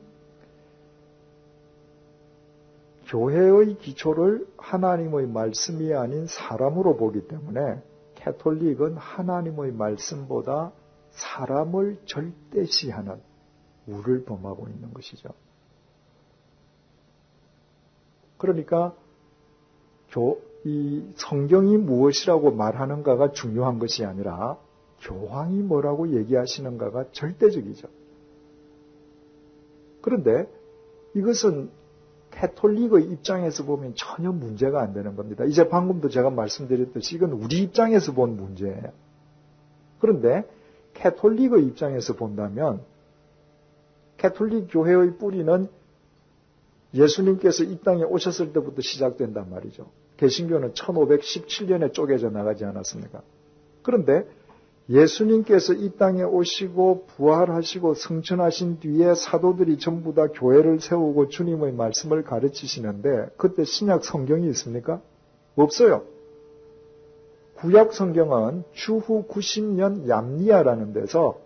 교회의 기초를 하나님의 말씀이 아닌 사람으로 보기 때문에 캐톨릭은 하나님의 말씀보다 사람을 절대시하는 우를 범하고 있는 것이죠. 그러니까 이 성경이 무엇이라고 말하는가가 중요한 것이 아니라 교황이 뭐라고 얘기하시는가가 절대적이죠. 그런데 이것은 캐톨릭의 입장에서 보면 전혀 문제가 안 되는 겁니다. 이제 방금도 제가 말씀드렸듯이 이건 우리 입장에서 본 문제예요. 그런데 캐톨릭의 입장에서 본다면 캐톨릭 교회의 뿌리는 예수님께서 이 땅에 오셨을 때부터 시작된단 말이죠. 개신교는 1517년에 쪼개져 나가지 않았습니까? 그런데 예수님께서 이 땅에 오시고 부활하시고 승천하신 뒤에 사도들이 전부 다 교회를 세우고 주님의 말씀을 가르치시는데 그때 신약 성경이 있습니까? 없어요. 구약 성경은 추후 90년 얌니아라는 데서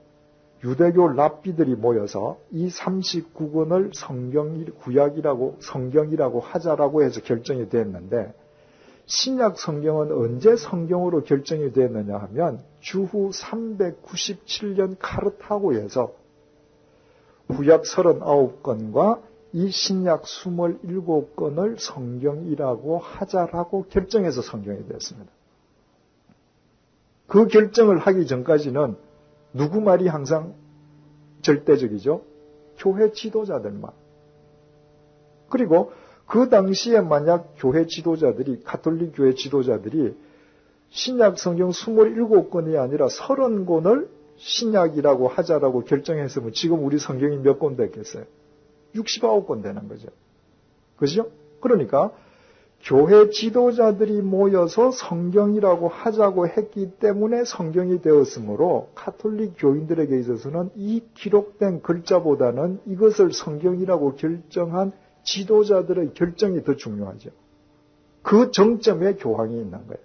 유대교 랍비들이 모여서 이 39권을 구약이라고 성경이라고 하자라고 해서 결정이 됐는데 신약 성경은 언제 성경으로 결정이 됐느냐 하면 주후 397년 카르타고에서 구약 39권과 이 신약 27권을 성경이라고 하자라고 결정해서 성경이 됐습니다. 그 결정을 하기 전까지는 누구 말이 항상 절대적이죠? 교회 지도자들 말. 그리고 그 당시에 만약 교회 지도자들이, 가톨릭 교회 지도자들이 신약 성경 27권이 아니라 30권을 신약이라고 하자라고 결정했으면 지금 우리 성경이 몇 권 됐겠어요? 69권 되는 거죠. 그죠? 그러니까 교회 지도자들이 모여서 성경이라고 하자고 했기 때문에 성경이 되었으므로 가톨릭 교인들에게 있어서는 이 기록된 글자보다는 이것을 성경이라고 결정한 지도자들의 결정이 더 중요하죠. 그 정점에 교황이 있는 거예요.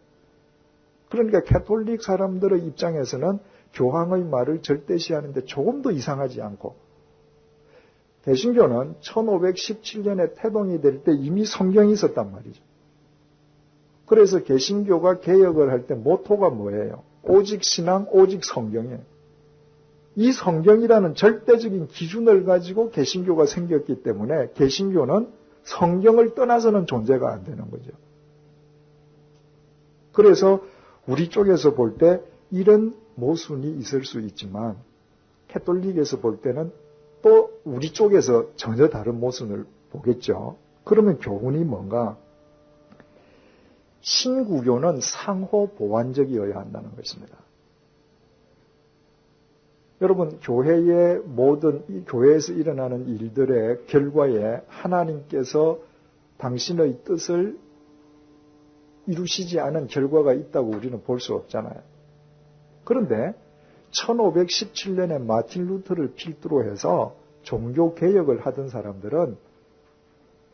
그러니까 가톨릭 사람들의 입장에서는 교황의 말을 절대시하는데 조금도 이상하지 않고 개신교는 1517년에 태동이 될 때 이미 성경이 있었단 말이죠. 그래서 개신교가 개혁을 할 때 모토가 뭐예요? 오직 신앙, 오직 성경이에요. 이 성경이라는 절대적인 기준을 가지고 개신교가 생겼기 때문에 개신교는 성경을 떠나서는 존재가 안 되는 거죠. 그래서 우리 쪽에서 볼 때 이런 모순이 있을 수 있지만 캐톨릭에서 볼 때는 또 우리 쪽에서 전혀 다른 모순을 보겠죠. 그러면 교훈이 뭔가? 신구교는 상호 보완적이어야 한다는 것입니다. 여러분, 교회의 모든 이 교회에서 일어나는 일들의 결과에 하나님께서 당신의 뜻을 이루시지 않은 결과가 있다고 우리는 볼 수 없잖아요. 그런데 1517년에 마틴 루터를 필두로 해서 종교 개혁을 하던 사람들은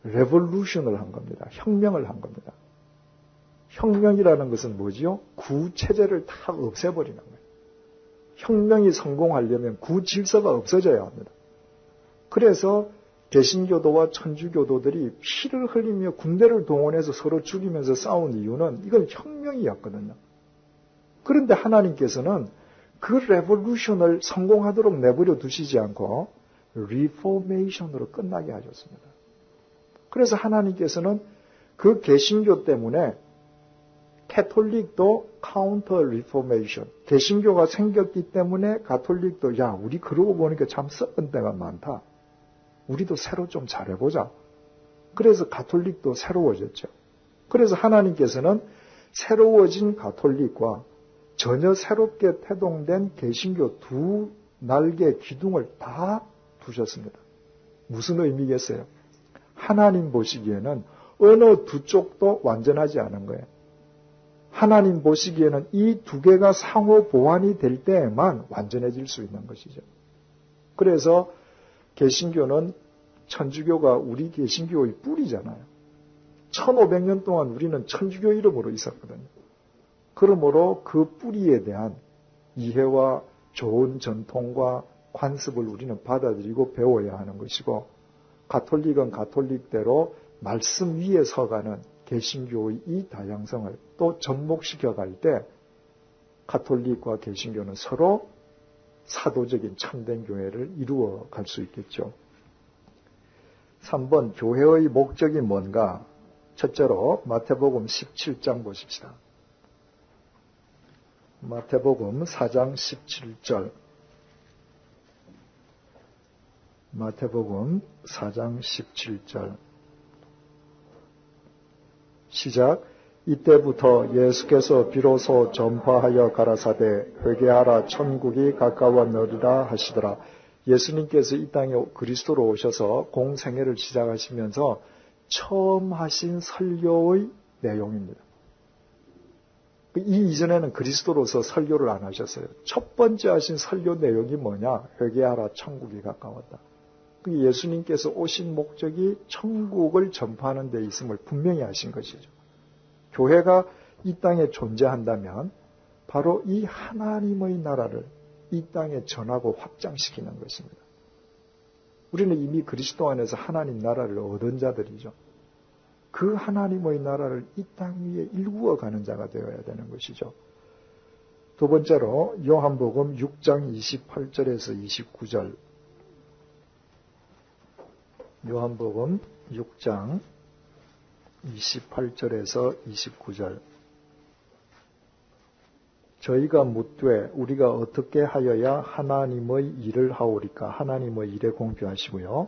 레볼루션을 한 겁니다. 혁명을 한 겁니다. 혁명이라는 것은 뭐지요? 구체제를 다 없애버리는 거예요. 혁명이 성공하려면 구질서가 없어져야 합니다. 그래서 개신교도와 천주교도들이 피를 흘리며 군대를 동원해서 서로 죽이면서 싸운 이유는 이건 혁명이었거든요. 그런데 하나님께서는 그 레볼루션을 성공하도록 내버려 두시지 않고 리포메이션으로 끝나게 하셨습니다. 그래서 하나님께서는 그 개신교 때문에 캐톨릭도 카운터 리포메이션, 개신교가 생겼기 때문에 가톨릭도 야, 우리 그러고 보니까 참 썩은 데가 많다. 우리도 새로 좀 잘해보자. 그래서 가톨릭도 새로워졌죠. 그래서 하나님께서는 새로워진 가톨릭과 전혀 새롭게 태동된 개신교 두 날개 기둥을 다 두셨습니다. 무슨 의미겠어요? 하나님 보시기에는 어느 두 쪽도 완전하지 않은 거예요. 하나님 보시기에는 이 두 개가 상호 보완이 될 때에만 완전해질 수 있는 것이죠. 그래서 개신교는 천주교가 우리 개신교의 뿌리잖아요. 1500년 동안 우리는 천주교 이름으로 있었거든요. 그러므로 그 뿌리에 대한 이해와 좋은 전통과 관습을 우리는 받아들이고 배워야 하는 것이고, 가톨릭은 가톨릭대로 말씀 위에 서가는 개신교의 이 다양성을 또 접목시켜 갈 때 가톨릭과 개신교는 서로 사도적인 참된 교회를 이루어 갈 수 있겠죠. 3번, 교회의 목적이 뭔가? 첫째로 마태복음 17장 보십시다. 마태복음 4장 17절. 마태복음 4장 17절. 시작. 이때부터 예수께서 비로소 전파하여 가라사대 회개하라 천국이 가까웠느니라 하시더라. 예수님께서 이 땅에 그리스도로 오셔서 공생애를 시작하시면서 처음 하신 설교의 내용입니다. 이 이전에는 그리스도로서 설교를 안 하셨어요. 첫 번째 하신 설교 내용이 뭐냐? 회개하라 천국이 가까웠다. 예수님께서 오신 목적이 천국을 전파하는 데 있음을 분명히 하신 것이죠. 교회가 이 땅에 존재한다면 바로 이 하나님의 나라를 이 땅에 전하고 확장시키는 것입니다. 우리는 이미 그리스도 안에서 하나님 나라를 얻은 자들이죠. 그 하나님의 나라를 이 땅 위에 일구어가는 자가 되어야 되는 것이죠. 두 번째로 요한복음 6장 28절에서 29절. 요한복음 6장 28절에서 29절. 저희가 묻되 우리가 어떻게 하여야 하나님의 일을 하오리까? 하나님의 일에 공표하시고요.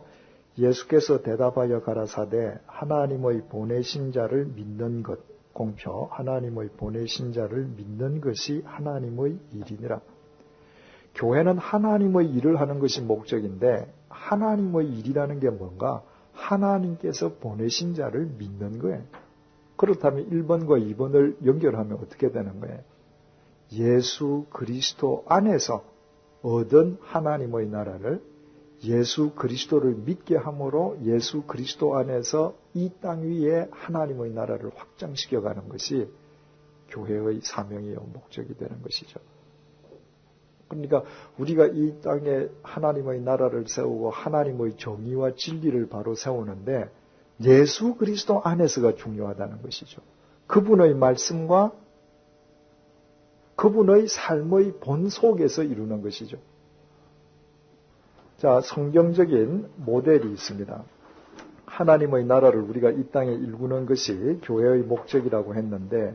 예수께서 대답하여 가라사대 하나님의 보내신 자를 믿는 것, 공표, 하나님의 보내신 자를 믿는 것이 하나님의 일이니라. 교회는 하나님의 일을 하는 것이 목적인데 하나님의 일이라는 게 뭔가? 하나님께서 보내신 자를 믿는 거예요. 그렇다면 1번과 2번을 연결하면 어떻게 되는 거예요? 예수 그리스도 안에서 얻은 하나님의 나라를 예수 그리스도를 믿게 함으로 예수 그리스도 안에서 이 땅 위에 하나님의 나라를 확장시켜가는 것이 교회의 사명이요 목적이 되는 것이죠. 그러니까 우리가 이 땅에 하나님의 나라를 세우고 하나님의 정의와 진리를 바로 세우는데 예수 그리스도 안에서가 중요하다는 것이죠. 그분의 말씀과 그분의 삶의 본 속에서 이루는 것이죠. 자, 성경적인 모델이 있습니다. 하나님의 나라를 우리가 이 땅에 일구는 것이 교회의 목적이라고 했는데,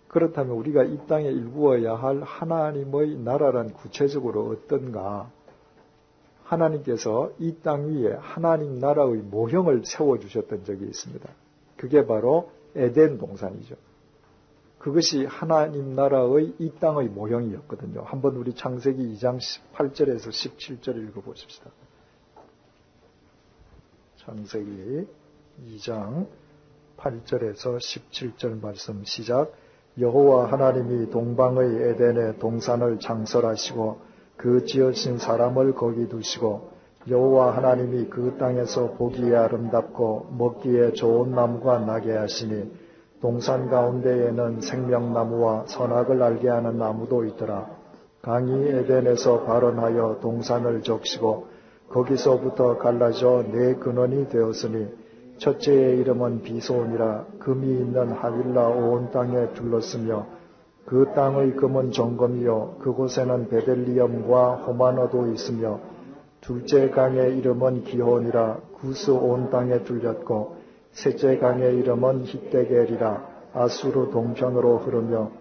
그렇다면 우리가 이 땅에 일구어야 할 하나님의 나라란 구체적으로 어떤가? 하나님께서 이 땅 위에 하나님 나라의 모형을 세워주셨던 적이 있습니다. 그게 바로 에덴 동산이죠. 그것이 하나님 나라의 이 땅의 모형이었거든요. 한번 우리 창세기 2장 8절에서 17절 읽어보십시다. 창세기 2장 8절에서 17절 말씀 시작. 여호와 하나님이 동방의 에덴에 동산을 창설하시고 그 지으신 사람을 거기 두시고 여호와 하나님이 그 땅에서 보기에 아름답고 먹기에 좋은 나무가 나게 하시니 동산 가운데에는 생명나무와 선악을 알게 하는 나무도 있더라. 강이 에덴에서 발원하여 동산을 적시고 거기서부터 갈라져 네 근원이 되었으니 첫째의 이름은 비소온이라. 금이 있는 하윌라 온 땅에 둘렀으며 그 땅의 금은 정금이요 그곳에는 베델리엄과 호마노도 있으며 둘째 강의 이름은 기혼이라. 구스 온 땅에 둘렸고 셋째 강의 이름은 히데겔이라. 아수르 동편으로 흐르며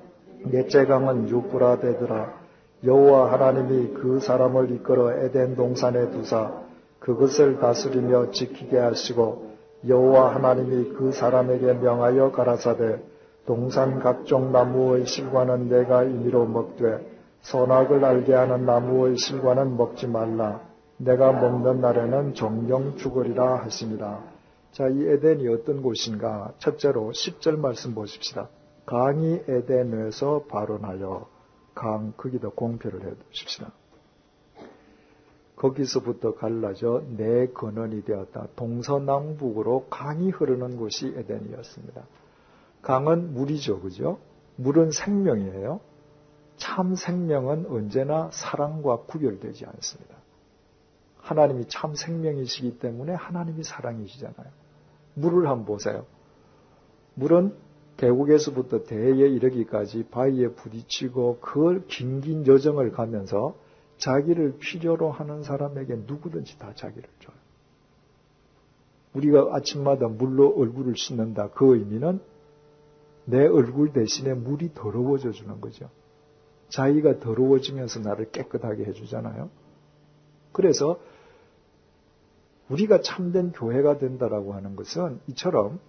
넷째 강은 유브라데드라. 여호와 하나님이 그 사람을 이끌어 에덴 동산에 두사 그것을 다스리며 지키게 하시고 여호와 하나님이 그 사람에게 명하여 가라사대 동산 각종 나무의 실과는 내가 임의로 먹되 선악을 알게 하는 나무의 실과는 먹지 말라. 내가 먹는 날에는 정령 죽으리라 하시니라. 자, 이 에덴이 어떤 곳인가? 첫째로 10절 말씀 보십시다. 강이 에덴에서 발원하여 거기다 공표를 해 두십시다. 거기서부터 갈라져 네 근원이 되었다. 동서남북으로 강이 흐르는 곳이 에덴이었습니다. 강은 물이죠, 그죠? 물은 생명이에요. 참 생명은 언제나 사랑과 구별되지 않습니다. 하나님이 참 생명이시기 때문에 하나님이 사랑이시잖아요. 물을 한번 보세요. 물은 계곡에서부터 대에 이르기까지 바위에 부딪히고 그 긴긴 여정을 가면서 자기를 필요로 하는 사람에게 누구든지 다 자기를 줘요. 우리가 아침마다 물로 얼굴을 씻는다. 그 의미는 내 얼굴 대신에 물이 더러워져 주는 거죠. 자기가 더러워지면서 나를 깨끗하게 해주잖아요. 그래서 우리가 참된 교회가 된다라고 하는 것은 이처럼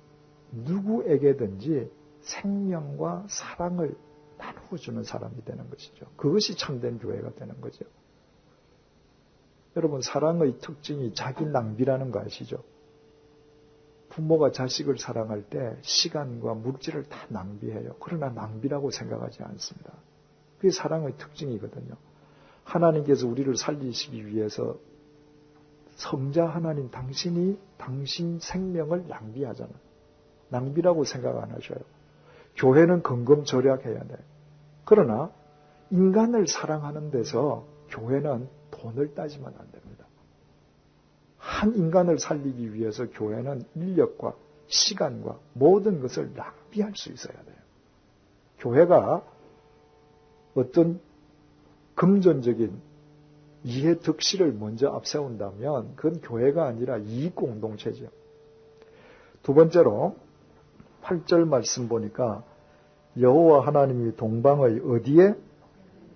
누구에게든지 생명과 사랑을 나누어주는 사람이 되는 것이죠. 그것이 참된 교회가 되는 거죠. 여러분, 사랑의 특징이 자기 낭비라는 거 아시죠? 부모가 자식을 사랑할 때 시간과 물질을 다 낭비해요. 그러나 낭비라고 생각하지 않습니다. 그게 사랑의 특징이거든요. 하나님께서 우리를 살리시기 위해서 성자 하나님 당신이 당신 생명을 낭비하잖아요. 낭비라고 생각 안 하셔요. 교회는 근검절약해야 돼요. 그러나 인간을 사랑하는 데서 교회는 돈을 따지면 안 됩니다. 한 인간을 살리기 위해서 교회는 인력과 시간과 모든 것을 낭비할 수 있어야 돼요. 교회가 어떤 금전적인 이해 득실을 먼저 앞세운다면 그건 교회가 아니라 이익 공동체죠. 두 번째로 8절 말씀 보니까 여호와 하나님이 동방의 어디에?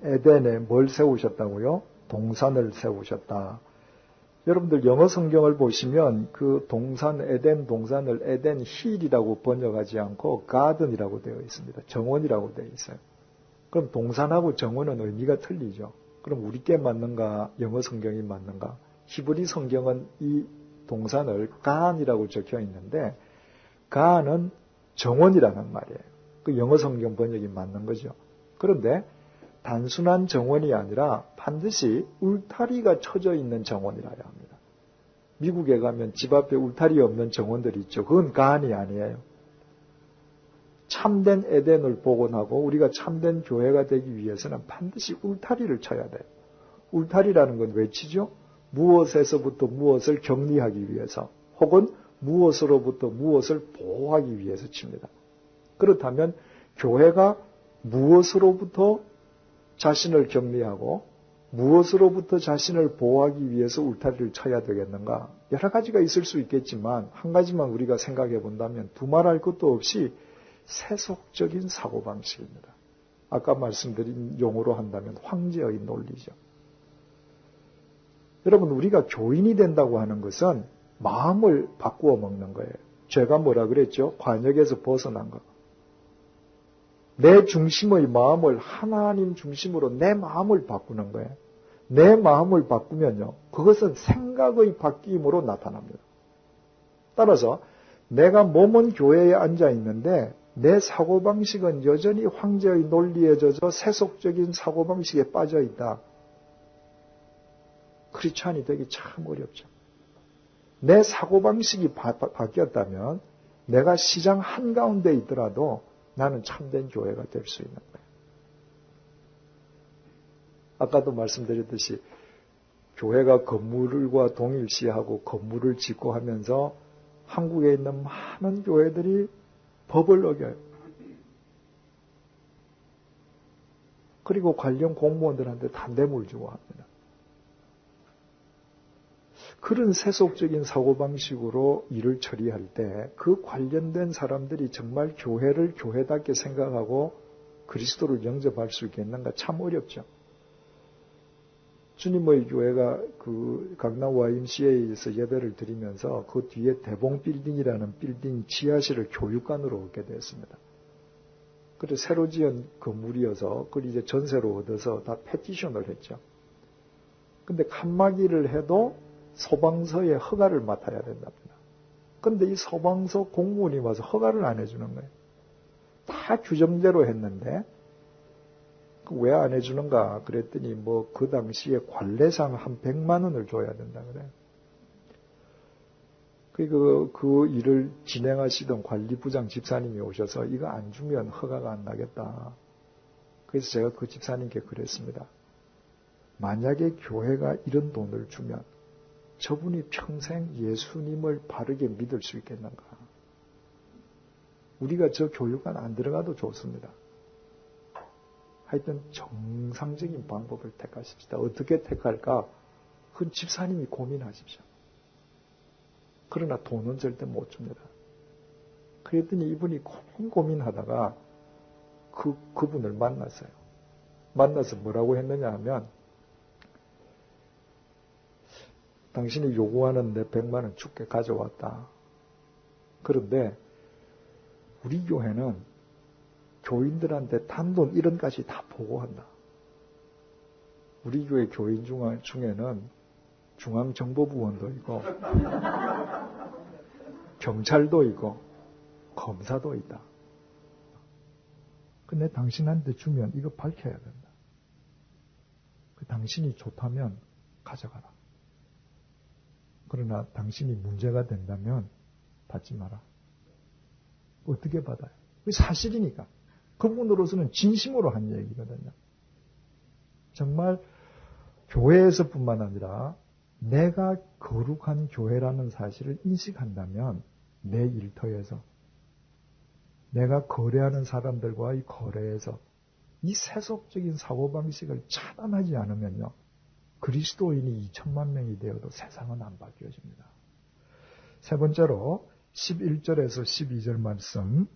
에덴에 뭘 세우셨다고요? 동산을 세우셨다. 여러분들 영어 성경을 보시면 그 동산, 에덴 동산을 에덴 힐이라고 번역하지 않고 가든이라고 되어 있습니다. 정원이라고 되어 있어요. 그럼 동산하고 정원은 의미가 틀리죠. 그럼 우리께 맞는가? 영어 성경이 맞는가? 히브리 성경은 이 동산을 가안이라고 적혀 있는데 가안은 정원이라는 말이에요. 그 영어 성경 번역이 맞는 거죠. 그런데 단순한 정원이 아니라 반드시 울타리가 쳐져 있는 정원이라야 합니다. 미국에 가면 집 앞에 울타리 없는 정원들이 있죠. 그건 가안이 아니에요. 참된 에덴을 복원하고 우리가 참된 교회가 되기 위해서는 반드시 울타리를 쳐야 돼요. 울타리라는 건 왜 치죠? 무엇에서부터 무엇을 격리하기 위해서 혹은 무엇으로부터 무엇을 보호하기 위해서 칩니다. 그렇다면 교회가 무엇으로부터 자신을 격리하고 무엇으로부터 자신을 보호하기 위해서 울타리를 쳐야 되겠는가? 여러 가지가 있을 수 있겠지만 한 가지만 우리가 생각해 본다면 두말할 것도 없이 세속적인 사고방식입니다. 아까 말씀드린 용어로 한다면 황제의 논리죠. 여러분, 우리가 교인이 된다고 하는 것은 마음을 바꾸어 먹는 거예요. 죄가 뭐라 그랬죠? 관역에서 벗어난 거. 내 중심의 마음을 하나님 중심으로 내 마음을 바꾸는 거예요. 내 마음을 바꾸면요, 그것은 생각의 바뀜으로 나타납니다. 따라서 내가 몸은 교회에 앉아 있는데 내 사고방식은 여전히 황제의 논리에 젖어 세속적인 사고방식에 빠져 있다. 크리스찬이 되기 참 어렵죠. 내 사고방식이 바뀌었다면 내가 시장 한가운데 있더라도 나는 참된 교회가 될 수 있는 거예요. 아까도 말씀드렸듯이 교회가 건물과 동일시하고 건물을 짓고 하면서 한국에 있는 많은 교회들이 법을 어겨요. 그리고 관련 공무원들한테 다 뇌물 주고 합니다. 그런 세속적인 사고방식으로 일을 처리할 때 그 관련된 사람들이 정말 교회를 교회답게 생각하고 그리스도를 영접할 수 있겠는가? 참 어렵죠. 주님의 교회가 그 강남 YMCA에서 예배를 드리면서 그 뒤에 대봉 빌딩이라는 빌딩 지하실을 교육관으로 얻게 되었습니다. 그래 새로 지은 건물이어서 그걸 이제 전세로 얻어서 다 패티션을 했죠. 근데 칸막이를 해도 소방서에 허가를 맡아야 된답니다. 근데 이 소방서 공무원이 와서 허가를 안 해주는 거예요. 다 규정대로 했는데 왜 안 해주는가 그랬더니 뭐 그 당시에 관례상 한 100만 원을 줘야 된다 그래요. 그 일을 진행하시던 관리부장 집사님이 오셔서 이거 안 주면 허가가 안 나겠다. 그래서 제가 그 집사님께 그랬습니다. 만약에 교회가 이런 돈을 주면 저분이 평생 예수님을 바르게 믿을 수 있겠는가? 우리가 저 교육관 안 들어가도 좋습니다. 하여튼 정상적인 방법을 택하십시다. 어떻게 택할까? 그건 집사님이 고민하십시오. 그러나 돈은 절대 못 줍니다. 그랬더니 이분이 고민하다가 그분을 만났어요. 만나서 뭐라고 했느냐 하면 당신이 요구하는 내 100만 원 줄게 가져왔다. 그런데 우리 교회는 교인들한테 단돈 1원까지 다 보고한다. 우리 교회 교인 중에는 중앙정보부원도 있고 경찰도 있고 검사도 있다. 근데 당신한테 주면 이거 밝혀야 된다. 당신이 좋다면 가져가라. 그러나 당신이 문제가 된다면 받지 마라. 어떻게 받아요? 사실이니까. 그분으로서는 진심으로 한 얘기거든요. 정말 교회에서뿐만 아니라 내가 거룩한 교회라는 사실을 인식한다면 내 일터에서 내가 거래하는 사람들과의 거래에서 이 세속적인 사고방식을 차단하지 않으면요. 그리스도인이 2천만 명이 되어도 세상은 안 바뀌어집니다. 세 번째로 11절에서 12절 말씀.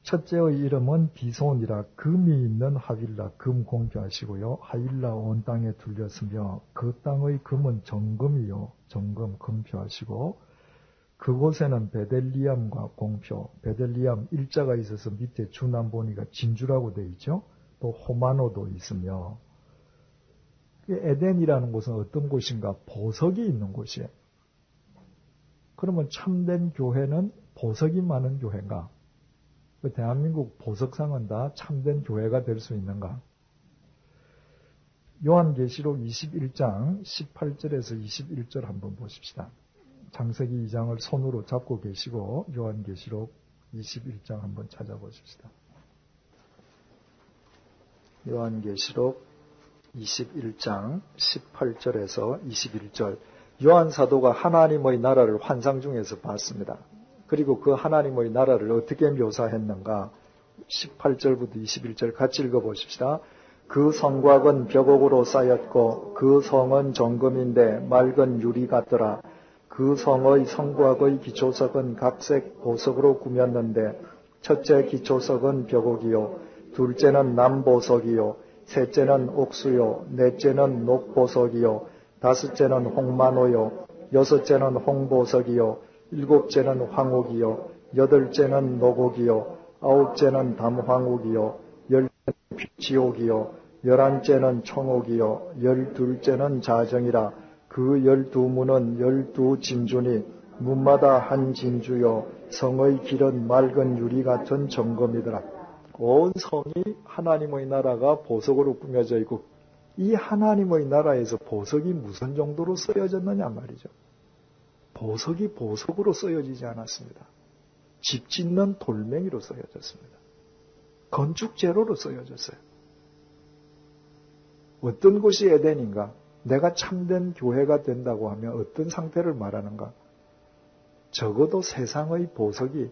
첫째의 이름은 비손이라 금이 있는 하윌라 금 공표하시고요. 하윌라 온 땅에 둘렸으며 그 땅의 금은 정금이요. 정금 금표하시고 그곳에는 베델리암과 공표, 베델리암 일자가 있어서 밑에 주남보니가 진주라고 되어 있죠. 또 호마노도 있으며 에덴이라는 곳은 어떤 곳인가? 보석이 있는 곳이에요. 그러면 참된 교회는 보석이 많은 교회인가? 대한민국 보석상은 다 참된 교회가 될 수 있는가? 요한계시록 21장 18절에서 21절 한번 보십시다. 창세기 2장을 손으로 잡고 계시고 요한계시록 21장 한번 찾아보십시다. 요한계시록 21장 18절에서 21절. 요한 사도가 하나님의 나라를 환상 중에서 봤습니다. 그리고 그 하나님의 나라를 어떻게 묘사했는가? 18절부터 21절 같이 읽어보십시다. 그 성곽은 벽옥으로 쌓였고 그 성은 정금인데 맑은 유리 같더라. 그 성의 성곽의 기초석은 각색 보석으로 꾸몄는데 첫째 기초석은 벽옥이요 둘째는 남보석이요 셋째는 옥수요 넷째는 녹보석이요 다섯째는 홍마노요 여섯째는 홍보석이요 일곱째는 황옥이요 여덟째는 노곡이요 아홉째는 담황옥이요 열째는 지옥이요 열한째는 청옥이요 열둘째는 자정이라. 그 12문은 12진주니 문마다 한 진주요 성의 길은 맑은 유리 같은 정금이더라. 온 성이 하나님의 나라가 보석으로 꾸며져 있고 이 하나님의 나라에서 보석이 무슨 정도로 쓰여졌느냐 말이죠. 보석이 보석으로 쓰여지지 않았습니다. 집 짓는 돌멩이로 쓰여졌습니다. 건축 재료로 쓰여졌어요. 어떤 곳이 에덴인가? 내가 참된 교회가 된다고 하면 어떤 상태를 말하는가? 적어도 세상의 보석이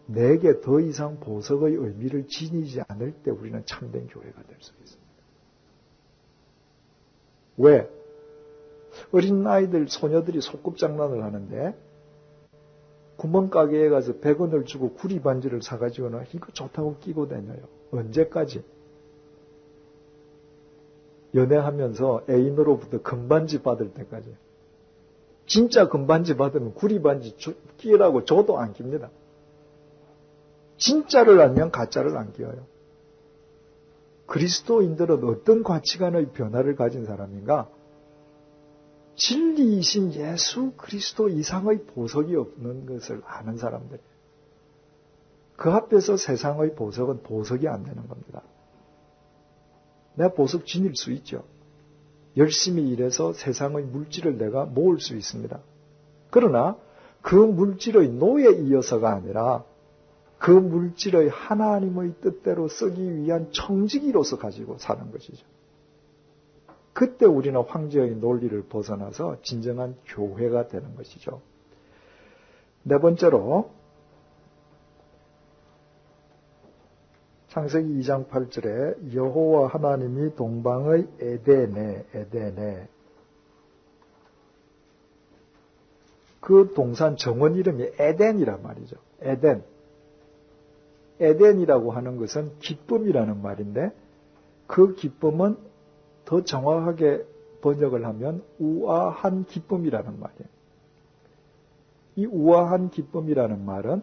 내게 더 이상 보석의 의미를 지니지 않을 때 우리는 참된 교회가 될 수 있습니다. 왜? 어린 아이들, 소녀들이 소꿉장난을 하는데 구멍가게에 가서 100원을 주고 구리반지를 사가지고는 이거 좋다고 끼고 다녀요. 언제까지? 연애하면서 애인으로부터 금반지 받을 때까지. 진짜 금반지 받으면 구리반지 끼라고 줘도 안 낍니다. 진짜를 알면 가짜를 안 끼어요. 그리스도인들은 어떤 가치관의 변화를 가진 사람인가? 진리이신 예수 그리스도 이상의 보석이 없는 것을 아는 사람들. 그 앞에서 세상의 보석은 보석이 안 되는 겁니다. 내가 보석 지닐 수 있죠. 열심히 일해서 세상의 물질을 내가 모을 수 있습니다. 그러나 그 물질의 노예에 이어서가 아니라 그 물질의 하나님의 뜻대로 쓰기 위한 청지기로서 가지고 사는 것이죠. 그때 우리는 황제의 논리를 벗어나서 진정한 교회가 되는 것이죠. 네 번째로 창세기 2장 8절에 여호와 하나님이 동방의 에덴에 그 동산 정원 이름이 에덴이란 말이죠. 에덴이라고 하는 것은 기쁨이라는 말인데 그 기쁨은 더 정확하게 번역을 하면 우아한 기쁨이라는 말이에요. 이 우아한 기쁨이라는 말은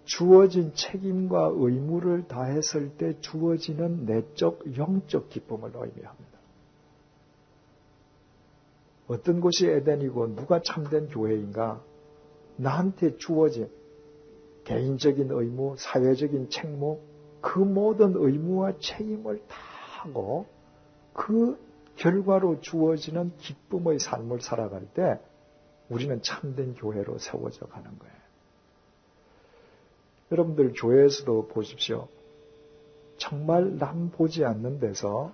주어진 책임과 의무를 다했을 때 주어지는 내적, 영적 기쁨을 의미합니다. 어떤 곳이 에덴이고 누가 참된 교회인가? 나한테 주어진 개인적인 의무, 사회적인 책무, 그 모든 의무와 책임을 다 하고 그 결과로 주어지는 기쁨의 삶을 살아갈 때 우리는 참된 교회로 세워져 가는 거예요. 여러분들 교회에서도 보십시오. 정말 남 보지 않는 데서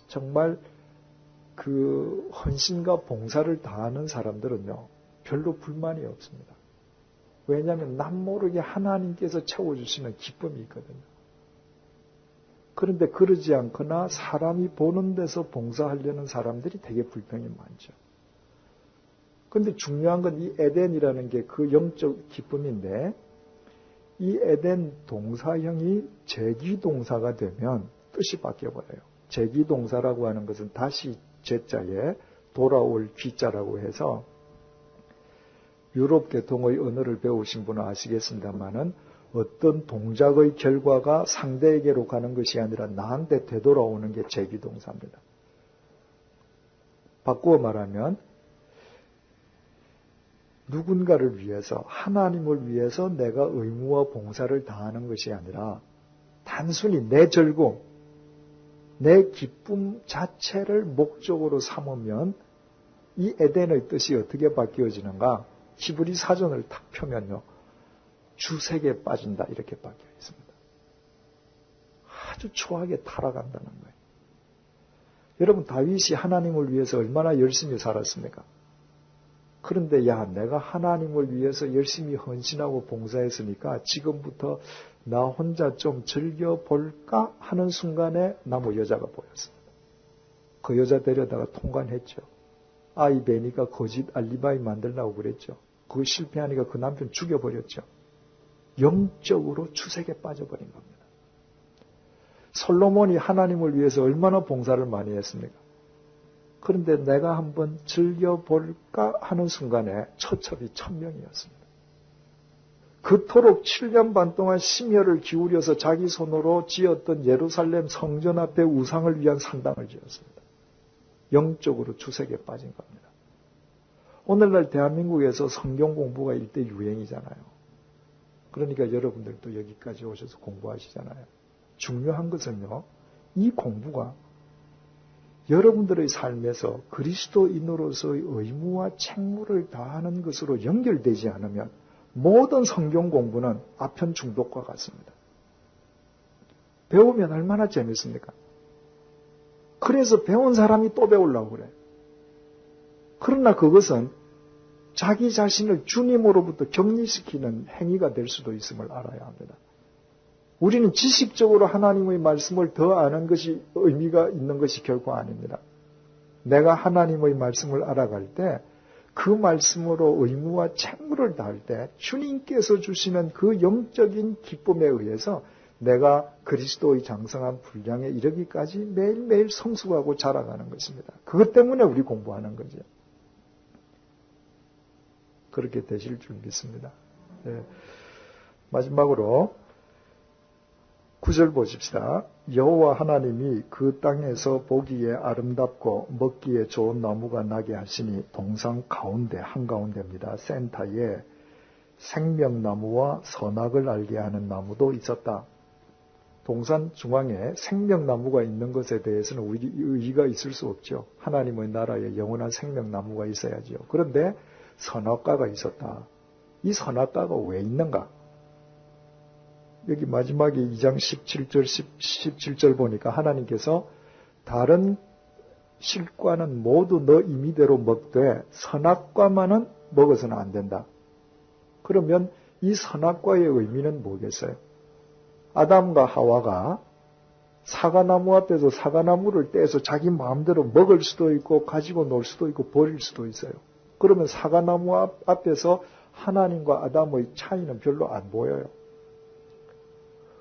정말 그 헌신과 봉사를 다하는 사람들은요, 별로 불만이 없습니다. 왜냐하면 남 모르게 하나님께서 채워주시는 기쁨이 있거든요. 그런데 그러지 않거나 사람이 보는 데서 봉사하려는 사람들이 되게 불평이 많죠. 그런데 중요한 건 이 에덴이라는 게 그 영적 기쁨인데 이 에덴 동사형이 제기동사가 되면 뜻이 바뀌어버려요. 제기동사라고 하는 것은 다시 제자에 돌아올 귀자라고 해서 유럽 계통의 언어를 배우신 분은 아시겠습니다만은 어떤 동작의 결과가 상대에게로 가는 것이 아니라 나한테 되돌아오는 게 제기동사입니다. 바꾸어 말하면 누군가를 위해서, 하나님을 위해서 내가 의무와 봉사를 다하는 것이 아니라 단순히 내 즐거움, 내 기쁨 자체를 목적으로 삼으면 이 에덴의 뜻이 어떻게 바뀌어지는가? 히브리 사전을 탁 펴면요. 주색에 빠진다 이렇게 바뀌어 있습니다. 아주 초하게 타락한다는 거예요. 여러분 다윗이 하나님을 위해서 얼마나 열심히 살았습니까? 그런데 내가 하나님을 위해서 열심히 헌신하고 봉사했으니까 지금부터 나 혼자 좀 즐겨볼까 하는 순간에 나무 여자가 보였습니다. 그 여자 데려다가 통관했죠. 아이 베니까 거짓 알리바이 만들려고 그랬죠. 그거 실패하니까 그 남편 죽여버렸죠. 영적으로 추색에 빠져버린 겁니다. 솔로몬이 하나님을 위해서 얼마나 봉사를 많이 했습니까? 그런데 내가 한번 즐겨볼까 하는 순간에 처첩이 1000명이었습니다. 그토록 7년 반 동안 심혈을 기울여서 자기 손으로 지었던 예루살렘 성전 앞에 우상을 위한 산당을 지었습니다. 영적으로 추색에 빠진 겁니다. 오늘날 대한민국에서 성경 공부가 일대 유행이잖아요. 그러니까 여러분들도 여기까지 오셔서 공부하시잖아요. 중요한 것은요, 이 공부가 여러분들의 삶에서 그리스도인으로서의 의무와 책무를 다하는 것으로 연결되지 않으면 모든 성경 공부는 아편 중독과 같습니다. 배우면 얼마나 재밌습니까? 그래서 배운 사람이 또 배우려고 그래. 그러나 그것은 자기 자신을 주님으로부터 격리시키는 행위가 될 수도 있음을 알아야 합니다. 우리는 지식적으로 하나님의 말씀을 더 아는 것이 의미가 있는 것이 결코 아닙니다. 내가 하나님의 말씀을 알아갈 때 그 말씀으로 의무와 책무를 다할 때 주님께서 주시는 그 영적인 기쁨에 의해서 내가 그리스도의 장성한 분량에 이르기까지 매일매일 성숙하고 자라가는 것입니다. 그것 때문에 우리 공부하는 거죠. 그렇게 되실 줄 믿습니다. 네. 마지막으로 9절 보십시다. 여호와 하나님이 그 땅에서 보기에 아름답고 먹기에 좋은 나무가 나게 하시니 동산 가운데 한가운데입니다. 센터에 생명나무와 선악을 알게 하는 나무도 있었다. 동산 중앙에 생명나무가 있는 것에 대해서는 우리 의의가 있을 수 없죠. 하나님의 나라에 영원한 생명나무가 있어야죠. 그런데 선악과가 있었다. 이 선악과가 왜 있는가? 여기 마지막에 2장 17절 보니까 하나님께서 다른 실과는 모두 너 임의대로 먹되 선악과만은 먹어서는 안 된다. 그러면 이 선악과의 의미는 뭐겠어요? 아담과 하와가 사과나무 앞에서 사과나무를 떼서 자기 마음대로 먹을 수도 있고 가지고 놀 수도 있고 버릴 수도 있어요. 그러면 사과나무 앞에서 하나님과 아담의 차이는 별로 안 보여요.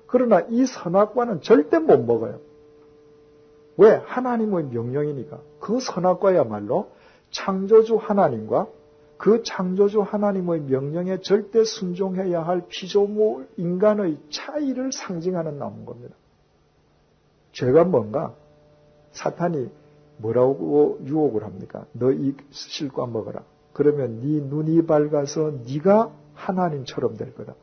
그러나 이 선악과는 절대 못 먹어요. 왜? 하나님의 명령이니까. 그 선악과야말로 창조주 하나님과 그 창조주 하나님의 명령에 절대 순종해야 할 피조물 인간의 차이를 상징하는 나무인 겁니다. 죄가 뭔가? 사탄이 뭐라고 유혹을 합니까? 너 이 실과 먹어라. 그러면 네 눈이 밝아서 네가 하나님처럼 될 거다.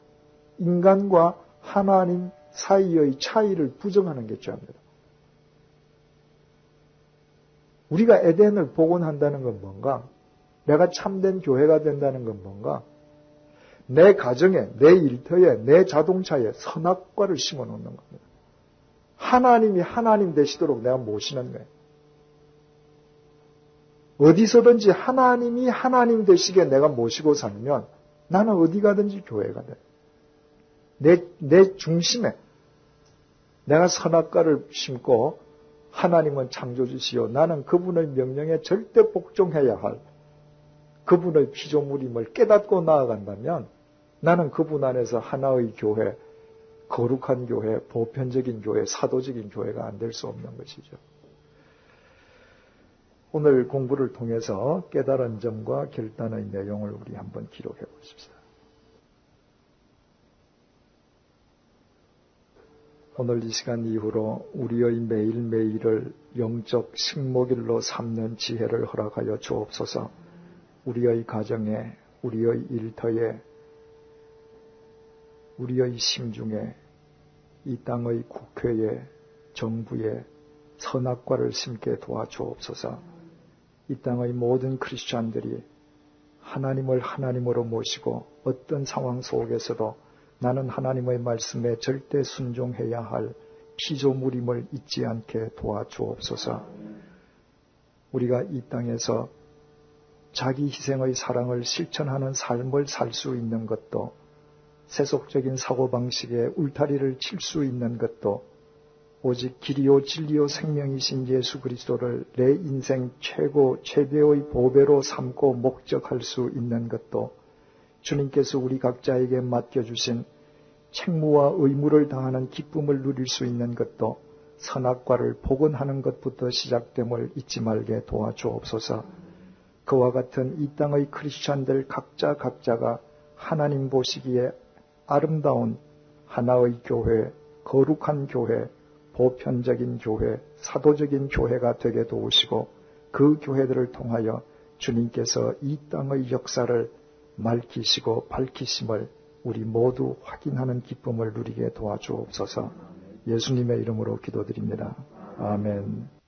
인간과 하나님 사이의 차이를 부정하는 게 죄입니다. 우리가 에덴을 복원한다는 건 뭔가? 내가 참된 교회가 된다는 건 뭔가? 내 가정에, 내 일터에, 내 자동차에 선악과를 심어 놓는 겁니다. 하나님이 하나님 되시도록 내가 모시는 거예요. 어디서든지 하나님이 하나님 되시게 내가 모시고 살면 나는 어디 가든지 교회가 돼. 내 중심에 내가 선악과를 심고 하나님은 창조주시요 나는 그분의 명령에 절대 복종해야 할 그분의 피조물임을 깨닫고 나아간다면 나는 그분 안에서 하나의 교회, 거룩한 교회, 보편적인 교회, 사도적인 교회가 안 될 수 없는 것이죠. 오늘 공부를 통해서 깨달은 점과 결단의 내용을 우리 한번 기록해 보십시다. 오늘 이 시간 이후로 우리의 매일매일을 영적 식목일로 삼는 지혜를 허락하여 주옵소서. 우리의 가정에, 우리의 일터에, 우리의 심중에, 이 땅의 국회에, 정부에 선악과를 심게 도와주옵소서. 이 땅의 모든 크리스찬들이 하나님을 하나님으로 모시고 어떤 상황 속에서도 나는 하나님의 말씀에 절대 순종해야 할 피조물임을 잊지 않게 도와주옵소서. 우리가 이 땅에서 자기 희생의 사랑을 실천하는 삶을 살 수 있는 것도, 세속적인 사고방식에 울타리를 칠 수 있는 것도, 오직 길이요 진리요 생명이신 예수 그리스도를 내 인생 최고 최대의 보배로 삼고 목적할 수 있는 것도, 주님께서 우리 각자에게 맡겨주신 책무와 의무를 다하는 기쁨을 누릴 수 있는 것도 선악과를 복원하는 것부터 시작됨을 잊지 말게 도와주옵소서. 그와 같은 이 땅의 크리스찬들 각자가 하나님 보시기에 아름다운 하나의 교회, 거룩한 교회, 보편적인 교회, 사도적인 교회가 되게 도우시고 그 교회들을 통하여 주님께서 이 땅의 역사를 밝히시고 밝히심을 우리 모두 확인하는 기쁨을 누리게 도와주옵소서. 예수님의 이름으로 기도드립니다. 아멘.